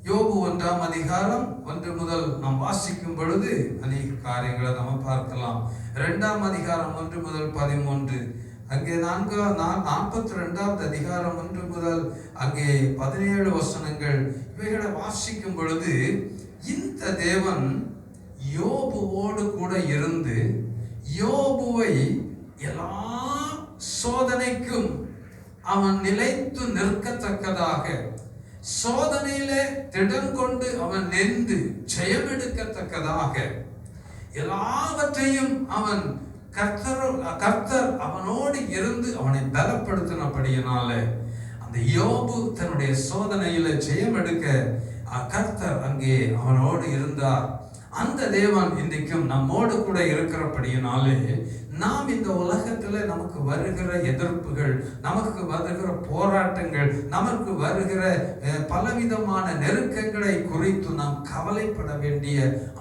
யோபு 1ஆம் அதிகாரம் 1 முதல் நாம் வாசிக்கும் பொழுது அநேக காரியங்களை நம்ம பார்க்கலாம். 2ஆம் அதிகாரம் 1 முதல் 13, அங்கே 42வது அதிகாரம் 1 முதல் அங்கே 17 வசனங்கள், இவைகளை வாசிக்கும் பொழுது இந்த தேவன் யோபுவோடு கூட இருந்து யோபுவை எல்லா சோதனைக்கும் அவன் நிலைத்து நிற்கத்தக்கதாக, சோதனையிலே திடம் கொண்டு அவன் நின்று ஜெயமெடுக்கத்தக்கதாக எல்லாவற்றையும் அவன் கர்த்தர் அவனோடு இருந்து அவனை பலப்படுத்தினபடியினாலே அந்த யோபு தன்னுடைய சோதனையில ஜெயம் எடுக்க கர்த்தர் அங்கே அவனோடு இருந்தார். அந்த தேவன் இன்றைக்கும் நம்மோடு கூட இருக்கிறபடியினாலே நாம் இந்த உலகத்துல நமக்கு வருகிற எதிர்ப்புகள், நமக்கு வருகிற போராட்டங்கள், நமக்கு வருகிற பலவிதமான நெருக்கங்களை குறித்து நாம் கவலைப்பட வேண்டிய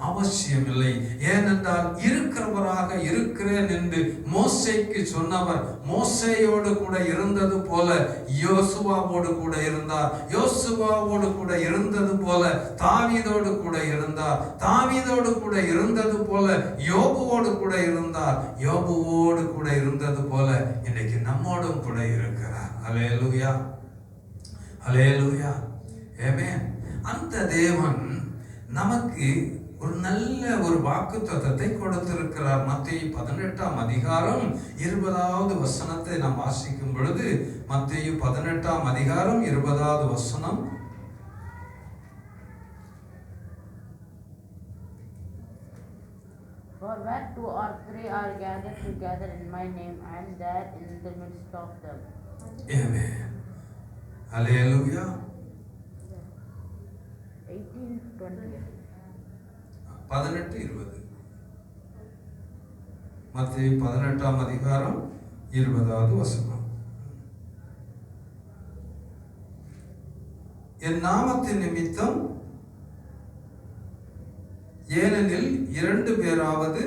அவசியம் இல்லை. ஏனென்றால் இருக்கிறவராக இருக்கிறேன் என்று மோசேக்கு சொன்னவர் மோசேயோடு கூட இருந்தது போல யோசுவாவோடு கூட இருந்தார். யோசுவாவோடு கூட இருந்தது போல தாவீதோடு கூட இருந்தார். தாவீதோடு கூட இருந்தது போல யோபுவோடு கூட இருந்தார். யோபுவோடு கூட இருந்தது போல இன்னைக்கு நம்மோடும் கூட இருக்கிறார். அல்லேலூயா, அல்லேலூயா, ஆமென். அந்த தேவன் நமக்கு ஒரு நல்ல ஒரு வாக்குத்தத்தத்தை கொடுத்திருக்கிறார். மத்தேயு 18ஆம் அதிகாரம் 20வது வசனத்தை நாம் வாசிக்கும் பொழுது, மத்தேயு 18ஆம் அதிகாரம் 20வது வசனம், For where 2 or 3 are gathered together in my name, I am there in the midst of them. Amen. Hallelujah. 18:20. 18:20. மத்தேயு 18ஆம் அதிகாரம் 20வது வசனம். என் நாமத்தின் நிமித்தம், ஏனெனில் 2 பேராவது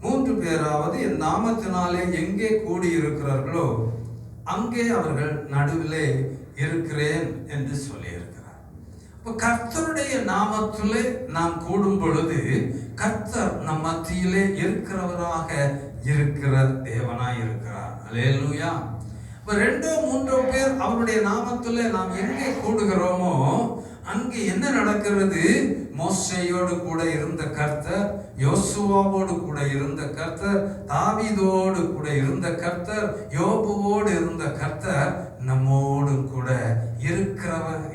3 பேராவது என் நாமத்தினாலே எங்கே கூடியிருக்கிறார்களோ அங்கே அவர்கள் நடுவிலே இருக்கிறேன் என்று சொல்லியிருக்கிறார். அப்ப கர்த்தருடைய நாமத்திலே நாம் கூடும் பொழுது கர்த்தர் நம் மத்தியிலே இருக்கிறவராக இருக்கிற தேவனாய் இருக்கிறார். அல்லேலூயா. இப்ப 2-3 பேர் அவருடைய நாமத்திலே நாம் எங்கே கூடுகிறோமோ அங்கே என்ன நடக்கிறது? மோசேயோடு கூட இருந்த கர்த்தர், யோசுவாவோடு கூட இருந்த கர்த்தர், தாவீதோடு கூட இருந்த கர்த்தர், யோபுவோடு இருந்த கர்த்தர் நம்மோடு கூட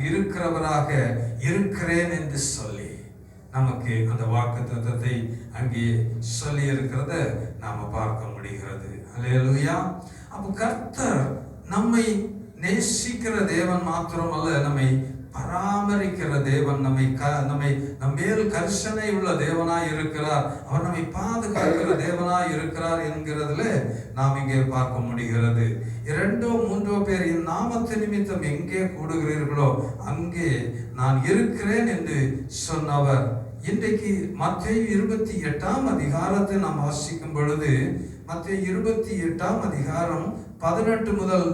இருக்கிறவராக இருக்கிறேன் என்று சொல்லி நமக்கு அந்த வாக்குத்தத்தத்தை அங்கே சொல்லி இருக்கிறத நாம பார்க்க முடிகிறது. அல்லேலூயா. அப்போ கர்த்தர் நம்மை நேசிக்கிற தேவன் மாத்திரமல்ல, நம்மை பராமரிக்கிற தேவன், நம் மேல் கர்ஷனை உள்ள தேவனாய் இருக்கிறார். அவர் நம்மை பாதுகாக்கிற தேவனாய் இருக்கிறார் என்கிறதுல நாம் இங்கே பார்க்க முடிகிறது. 2-3 பேர் என் நாமத்து நிமித்தம் எங்கே கூடுகிறீர்களோ அங்கே நான் இருக்கிறேன் என்று சொன்னவர். இன்றைக்கு மத்தேயு 28ஆம் அதிகாரத்தை நாம் வாசிக்கும் பொழுது, மத்தேயு 28ஆம் அதிகாரம் 18 முதல்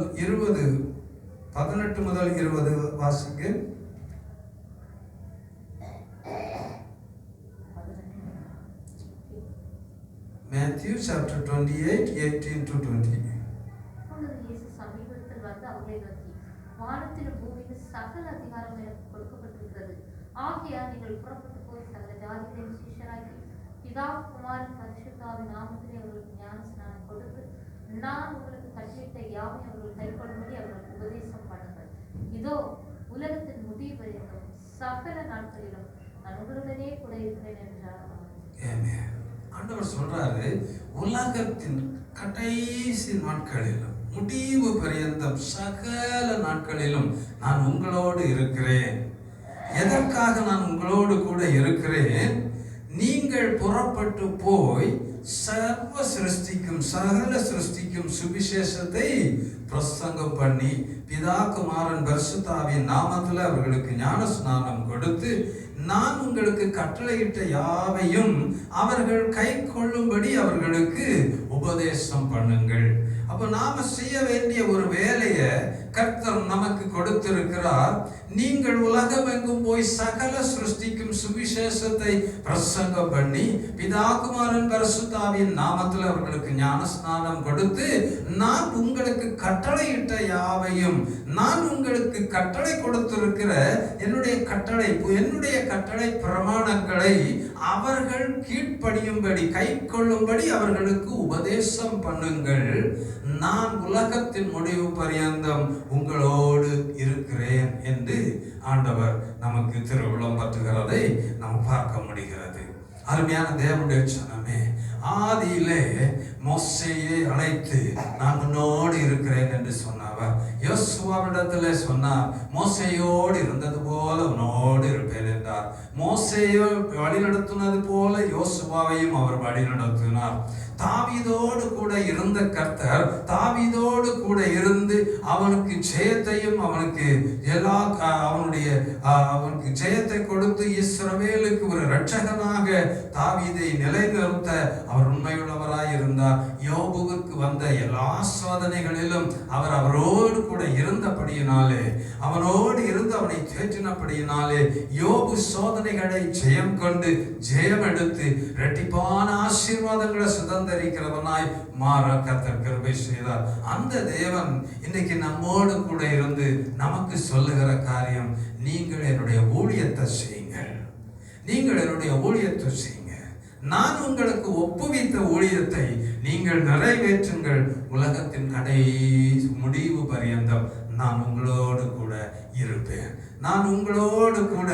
20 வாசிங்க. Matthew chapter 28, 18-20. இயேசு சமீபத்தில் வந்து அவர்களை நோக்கி, வானத்திலும் பூமியிலும் சகல அதிகாரம் எனக்கு கொடுக்கப்பட்டிருக்கிறது. ஆகையால் நீங்கள் புறப்பட்டு போய் சகல ஜாதிகளையும் சீஷராக்கி பிதா குமாரன் பரிசுத்தாவின் நாமத்திலே அவர்களுக்கு ஞான ஸ்நானம் கொடுத்து, நான் உங்களுக்கு கட்டளையிட்ட யாவை அவர்கள் கைக்கொள்ளும்படி அவர்களுக்கு உபதேசம் பண்ணுங்கள். இதோ உலகத்தின் முடிவு வரைக்கும் சகல நாட்களிலும் நான் உங்களுடனே கூட இருக்கிறேன் என்றார். ஆண்டவர் சொல்றாரு, உலகத்தின் கடைசி நாட்களிலும் முடிவு பரியந்தம் சகல நாட்களிலும் நான் உங்களோடு இருக்கிறேன். எதற்காக நான் உங்களோடு கூட இருக்கிறேன்? நீங்கள் புறப்பட்டு போய் சர்வ சிருஷ்டிக்கும் சகல சிருஷ்டிக்கும் சுவிசேஷத்தை பிரசங்கம் பண்ணி பிதா குமாரன் பரிசுத்தாவின் நாமத்தில் அவர்களுக்கு ஞான ஸ்நானம் கொடுத்து, நான் உங்களுக்கு கட்டளையிட்ட யாவையும் அவர்கள் கை கொள்ளும்படி அவர்களுக்கு உபதேசம் பண்ணுங்கள். அப்ப நாம செய்ய வேண்டிய ஒரு வேலையை கர்த்தர் நமக்கு கொடுத்திருக்கிறார். நீங்கள் உலகம் எங்கும் போய் சகல சிருஷ்டிக்கும் சுவிசேஷத்தை பிரசங்கம் பண்ணி பிதா குமாரன் பரிசுத்த ஆவியின் நாமத்தில் அவர்களுக்கு ஞானஸ்நானம் கொடுத்து நான் உங்களுக்கு கட்டளையிட்ட யாவையும் நான் உங்களுக்கு கட்டளை கொடுத்திருக்கிற என்னுடைய கட்டளை பிரமாணங்களை அவர்கள் கீழ்ப்படியும்படி கை கொள்ளும்படி அவர்களுக்கு உபதேசம் பண்ணுங்கள். நான் உலகத்தின் முடிவு பரியந்தம் உங்களோடு இருக்கிறேன் என்று ஆண்டவர் நமக்கு திருவுளம் பற்றுகிறதை நாம் பார்க்க முடிகிறது. அருமையான தேவனுடைய ஜனமே, ஆதியிலே மோசேயை அழைத்து நான் உன்னோடு இருக்கிறேன் என்று சொன்னவர் யோசுவாவிடத்திலே சொன்னார், மோசேயோடு இருந்தது போல உன்னோடு இருப்பேன் என்றார். மோசேயை வழிநடத்தினது போல யோசுவாவையும் அவர் வழிநடத்தினார். தாவீதோடு கூட இருந்த கர்த்தர் தாவீதோடு கூட இருந்து அவனுக்கு ஜெயத்தையும் அவனுக்கு ஜெயத்தை கொடுத்து இஸ்ரவேலுக்கு ஒரு இரட்சகனாக தாவீதை நிலைநிறுத்த அவர் உண்மையுள்ளவராய் இருந்தார். யோபுவுக்கு வந்த எல்லா சோதனைகளிலும் அவர் அவரோடு கூட இருந்தபடியினாலே, அவனோடு இருந்து அவனை தேற்றினபடியினாலே யோபு சோதனைகளை ஜெயம் கொண்டு ஜெயம் எடுத்து இரட்டிப்பான ஆசீர்வாதங்களை சுதந்திரிக்கிறவனாய் மாற கர்த்தர் கிருபை செய்தார். அந்த தேவன் இன்னைக்கு நம்மோடு கூட இருந்து நமக்கு சொல்லுகிற காரியம், நீங்கள் என்னுடைய ஊழியத்தை செய்யுங்கள், நீங்கள் என்னுடைய ஊழியத்தை செய்யுங்க, நான் உங்களுக்கு ஒப்புவித்த ஊழியத்தை நீங்கள் நிறைவேற்றுங்கள், உலகத்தின் கடைசி முடிவு பரியந்தம் நான் உங்களோடு கூட இருப்பேன். நான் உங்களோடு கூட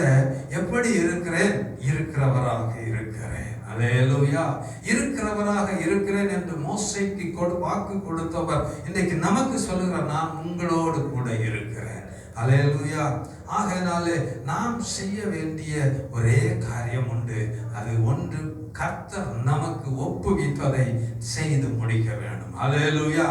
எப்படி இருக்கிறேன்? இருக்கிறவராக இருக்கிறேன். அல்லேலூயா. இருக்கிறவராக இருக்கிறேன் என்று மோசேக்கு வாக்கு கொடுத்தவர் இன்னைக்கு நமக்கு சொல்லுகிறார், நான் உங்களோடு கூட இருக்கிறேன். அல்லேலூயா. ஆகையினாலே நாம் செய்ய வேண்டிய ஒரே காரியம் உண்டு. அது ஒன்று, கர்த்தர் நமக்கு ஒப்புவிப்பதை செய்து முடிக்க வேண்டும். அல்லேலூயா,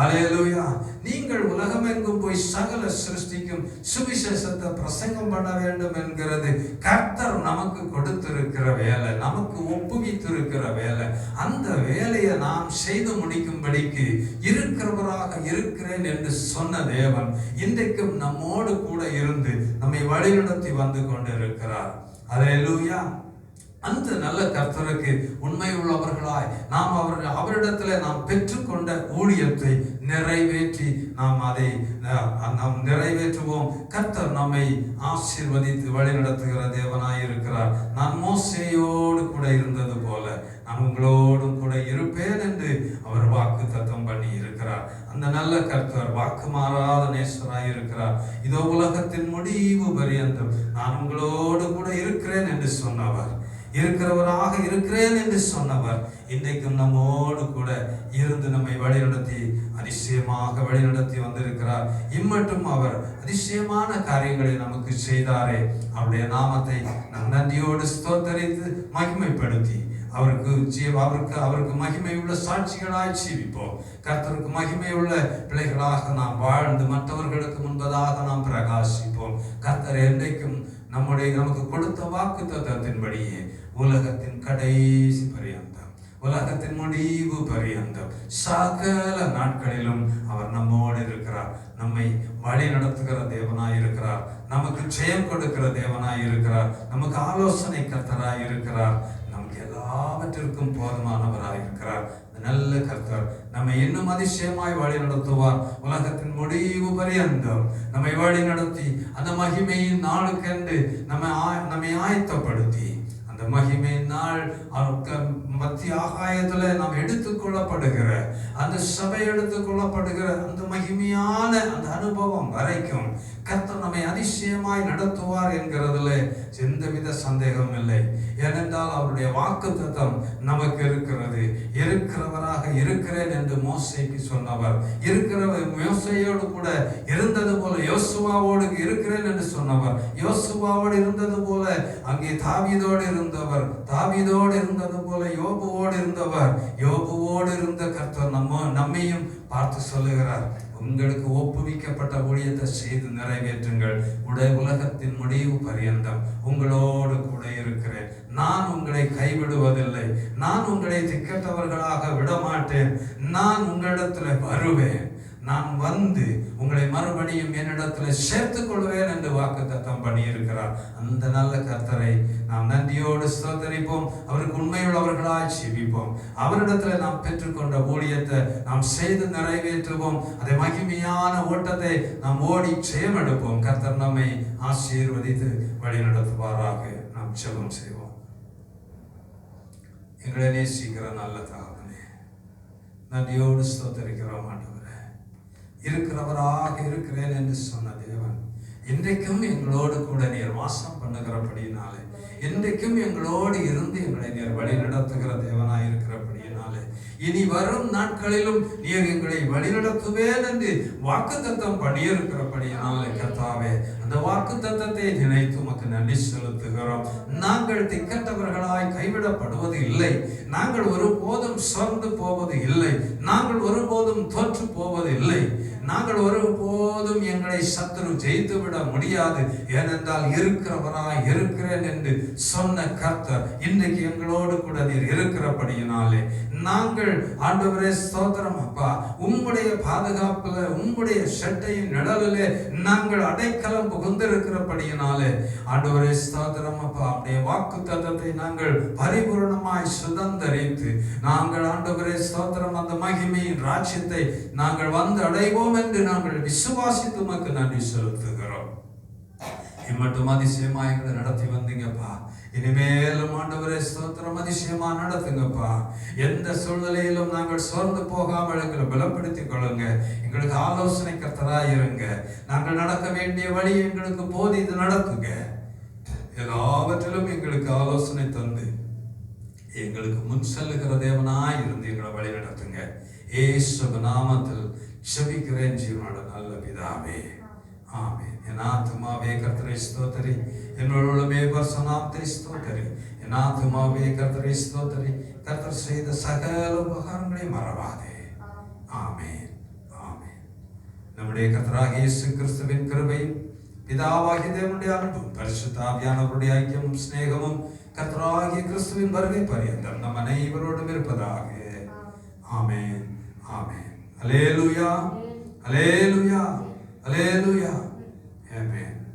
அல்லேலூயா. நீங்கள் உலகமெங்கும் போய் சகல சிருஷ்டிக்கும் சுவிசேஷத்தை பிரசங்கம் பண்ண வேண்டும் என்கிறது கர்த்தர் நமக்கு கொடுத்திருக்கிற வேலை, நமக்கு ஒப்புவித்திருக்கிற வேலை. அந்த வேலையை நாம் செய்து முடிக்கும்படிக்கு இருக்கிறவராக இருக்கிறேன் என்று சொன்ன தேவன் இன்றைக்கும் நம்மோடு கூட இருந்து நம்மை வழிநடத்தி வந்து கொண்டிருக்கிறார். அல்லேலூயா. அந்த நல்ல கர்த்தருக்கு உண்மை உள்ளவர்களாய் நாம் அவரிடத்தில் நாம் பெற்றுக்கொண்ட ஊழியத்தை நிறைவேற்றி நாம் அதை நிறைவேற்றுவோம். கர்த்தர் நம்மை ஆசீர்வதித்து வழி நடத்துகிற தேவனாய் இருக்கிறார். நான் மோசேயோடு கூட இருந்தது போல நான் உங்களோடும் கூட இருப்பேன் என்று அவர் வாக்கு தத்தம் பண்ணி இருக்கிறார். அந்த நல்ல கர்த்தர் வாக்கு மாறாத நேசராய் இருக்கிறார். இதோ உலகத்தின் முடிவு பரியந்தம் நான் உங்களோடு கூட இருக்கிறேன் என்று சொன்னவர், இருக்கிறவராக இருக்கிறேன் என்று சொன்னவர் இன்றைக்கும் நம்மோடு கூட இருந்து நம்மை வழிநடத்தி அதிசயமாக வழிநடத்தி வந்திருக்கிறார். இம்மட்டும் அவர் அதிசயமான காரியங்களை நமக்கு செய்தாரே, அவருடைய நாமத்தை நாம் நன்றியோடு ஸ்தோத்தரித்து மகிமைப்படுத்தி அவருக்கு மகிமை உள்ள சாட்சிகளாய் ஜீவிப்போம். கர்த்தருக்கு மகிமை உள்ள பிள்ளைகளாக நாம் வாழ்ந்து மற்றவர்களுக்கு முன்பதாக நாம் பிரகாசிப்போம். கர்த்தர் என்றைக்கும் நமக்கு கொடுத்த வாக்கு தத்தத்தின்படியே உலகத்தின் கடைசி பரியந்தம், உலகத்தின் முடிவு பரியந்தம் சகல நாட்களிலும் அவர் நம்மோடு இருக்கிறார். நம்மை வழி நடத்துகிற தேவனாய் இருக்கிறார். நமக்கு ஜெயம் கொடுக்கிற தேவனாய் இருக்கிறார். நமக்கு ஆலோசனை கர்த்தராய் இருக்கிறார். நமக்கு எல்லாவற்றிற்கும் போதுமானவராய் இருக்கிறார். நல்ல கர்த்தர் நம்மை இன்னும் அதிசயமாய் வழி நடத்துவார். உலகத்தின் முடிவு பரியந்தம் நம்மை வழி நடத்தி அந்த மகிமையின் நாளுக்கென்று நம்மை ஆயத்தப்படுத்தி அந்த மகிமையின் நாள் மத்திய ஆகாயத்துல நாம் எடுத்துக்கொள்ளப்படுகிற அந்த சபை எடுத்துக்கொள்ளப்படுகிற அந்த மகிமையான அந்த அனுபவம் வரைக்கும் கர்த்தர் நம்மை அதிசயமாய் நடத்துவார் என்கிறதுல எந்தவித சந்தேகம் இல்லை. ஏனென்றால் அவருடைய வாக்குத்தத்தம் நமக்கு இருக்கிறது. இருக்கிறவராக இருக்கிறேன் என்று மோசேக்கு சொன்னவர், மோசேயோடு கூட இருந்தது போல யோசுவாவோடு இருக்கிறேன் என்று சொன்னவர், யோசுவாவோடு இருந்தது போல அங்கே தாவீதோடு இருந்தவர், தாவீதோடு இருந்தது போல யோபுவோடு இருந்தவர், யோபுவோடு இருந்த கர்த்தர் நம்மையும் பார்த்து சொல்லுகிறார், உங்களுக்கு ஒப்புவிக்கப்பட்ட ஊழியத்தை செய்து நிறைவேற்றுங்கள். உலகத்தின் முடிவு பரியந்தம் உங்களோடு கூட இருக்கிறேன். நான் உங்களை கைவிடுவதில்லை. நான் உங்களை திக்கற்றவர்களாக விடமாட்டேன். நான் உங்களிடத்துல வருவேன். நான் வந்து உங்களை மறுபடியும் என்னிடத்துல சேர்த்துக் கொள்வேன் என்று வாக்குத்தத்தம் பண்ணியிருக்கிறார். அந்த நல்ல கர்த்தரை நாம் நன்றியோடு ஸ்தோத்தரிப்போம். அவருக்கு உண்மையுள்ளவர்களாய் ஜெபிப்போம். அவரிடத்துல நாம் பெற்றுக்கொண்ட ஊழியத்தை நாம் செய்து நிறைவேற்றுவோம். அதை மகிமையான ஓட்டத்தை நாம் ஓடி ஜெயமெடுப்போம். கர்த்தர் நம்மை ஆசீர்வதித்து வழி நடத்துவாராக. நாம் ஜெபம் செய்வோம். எங்களை நேசிக்கிற நல்ல தகப்பனே, நன்றியோடு ஸ்தோத்தரிக்கிறோம். ஆண்டவரே, இருக்கிறவராக இருக்கிறேன் என்று சொன்ன தேவன் இன்றைக்கும் எங்களோடு கூட நீர் வாசம் பண்ணுகிறபடியினாலே, இன்றைக்கும் எங்களோடு இருந்து எங்களை நீர் வழி நடத்துகிற தேவனாய் இருக்கிறபடியினாலே, இனி வரும் நாட்களிலும் நீர் எங்களை வழிநடத்துவேன் என்று வாக்குத்தத்தம் பண்ணியிருக்கிறபடியினாலே கர்த்தாவே, அந்த வாக்குத்தத்தத்தை நினைத்து உமக்கு நன்றி செலுத்துகிறோம். நாங்கள் திக்கற்றவர்களாய் கைவிடப்படுவது இல்லை. நாங்கள் ஒருபோதும் சோர்ந்து போவது இல்லை. நாங்கள் ஒருபோதும் தோற்று போவது இல்லை. நாங்கள் ஒருபோதும் எங்களை சத்துரு ஜெயித்து விட முடியாது. ஏனென்றால் இருக்கிறவராய் இருக்கிறேன் என்று சொன்ன கர்த்தர் இன்றைக்கு எங்களோடு கூட நீர் இருக்கிறபடியினாலே நாங்கள் ஆண்டவரே ஸ்தோத்திரம் அப்பா, உம்முடைய பாதுகாப்புல, உம்முடைய சட்டையின் நிழலிலே நாங்கள் அடைக்கலம் புகுந்திருக்கிறபடியினாலே ஆண்டவரே ஸ்தோத்திரம் அப்பா, அப்படியே வாக்குத்தத்தத்தை நாங்கள் பரிபூர்ணமாய் சுதந்தரித்து நாங்கள் ஆண்டவரே ஸ்தோத்திரம் அந்த மகிமையின் ராஜ்யத்தை நாங்கள் வந்து அடைவோம் என்று நாங்கள் விசுவாசித்து உமக்கு நன்றி செலுத்துகிறோம். இம்மட்டும் அதிசயமா எங்களை நடத்தி வந்தீங்கப்பா. இனிமேலும் ஆண்டவரே ஸ்தோத்திரம் அதிசயமா நடத்துங்கப்பா. எந்த சூழ்நிலையிலும் நாங்கள் சோர்ந்து போகாமல் எங்களை பலப்படுத்திக் கொள்ளுங்க. எங்களுக்கு ஆலோசனை கர்த்தராய் இருங்க. நாங்கள் நடக்க வேண்டிய வழி எங்களுக்கு போதித்து நடத்துங்க. எல்லாவற்றிலும் எங்களுக்கு ஆலோசனை தந்து எங்களுக்கு முன் செல்லுகிற தேவனாய் இருந்து எங்களை வழி நடத்துங்க. இயேசு நாமத்தில் செபிக்கிறேன் ஜீவனோட நல்ல பிதாவே, ஆமென். என் ஆத்துமாவே கர்த்தரை ஸ்தோத்திரி, என்னோடுமே பரிசுத்தநாமத்தை ஸ்தோத்திரி. என் ஆத்துமாவே கர்த்தரை ஸ்தோத்திரி, கர்த்தர் செய்த சகல உபகாரங்களை மறவாதே. ஆமென், ஆமென். நம்முடைய கர்த்தராகிய இயேசு கிறிஸ்துவின் கிருபையும் பிதாவாகிய தேவனுடைய அன்பும் பரிசுத்த ஆவியானவருடைய ஐக்கியமும் சிநேகமும் கர்த்தராகிய கிறிஸ்துவின் வருகை பரியந்தம் நம் அனைவரோடும் இருப்பதாக. ஆமென், ஆமென். அல்லேலூயா, அல்லேலூயா, அல்லேலூயா. ஆமென்.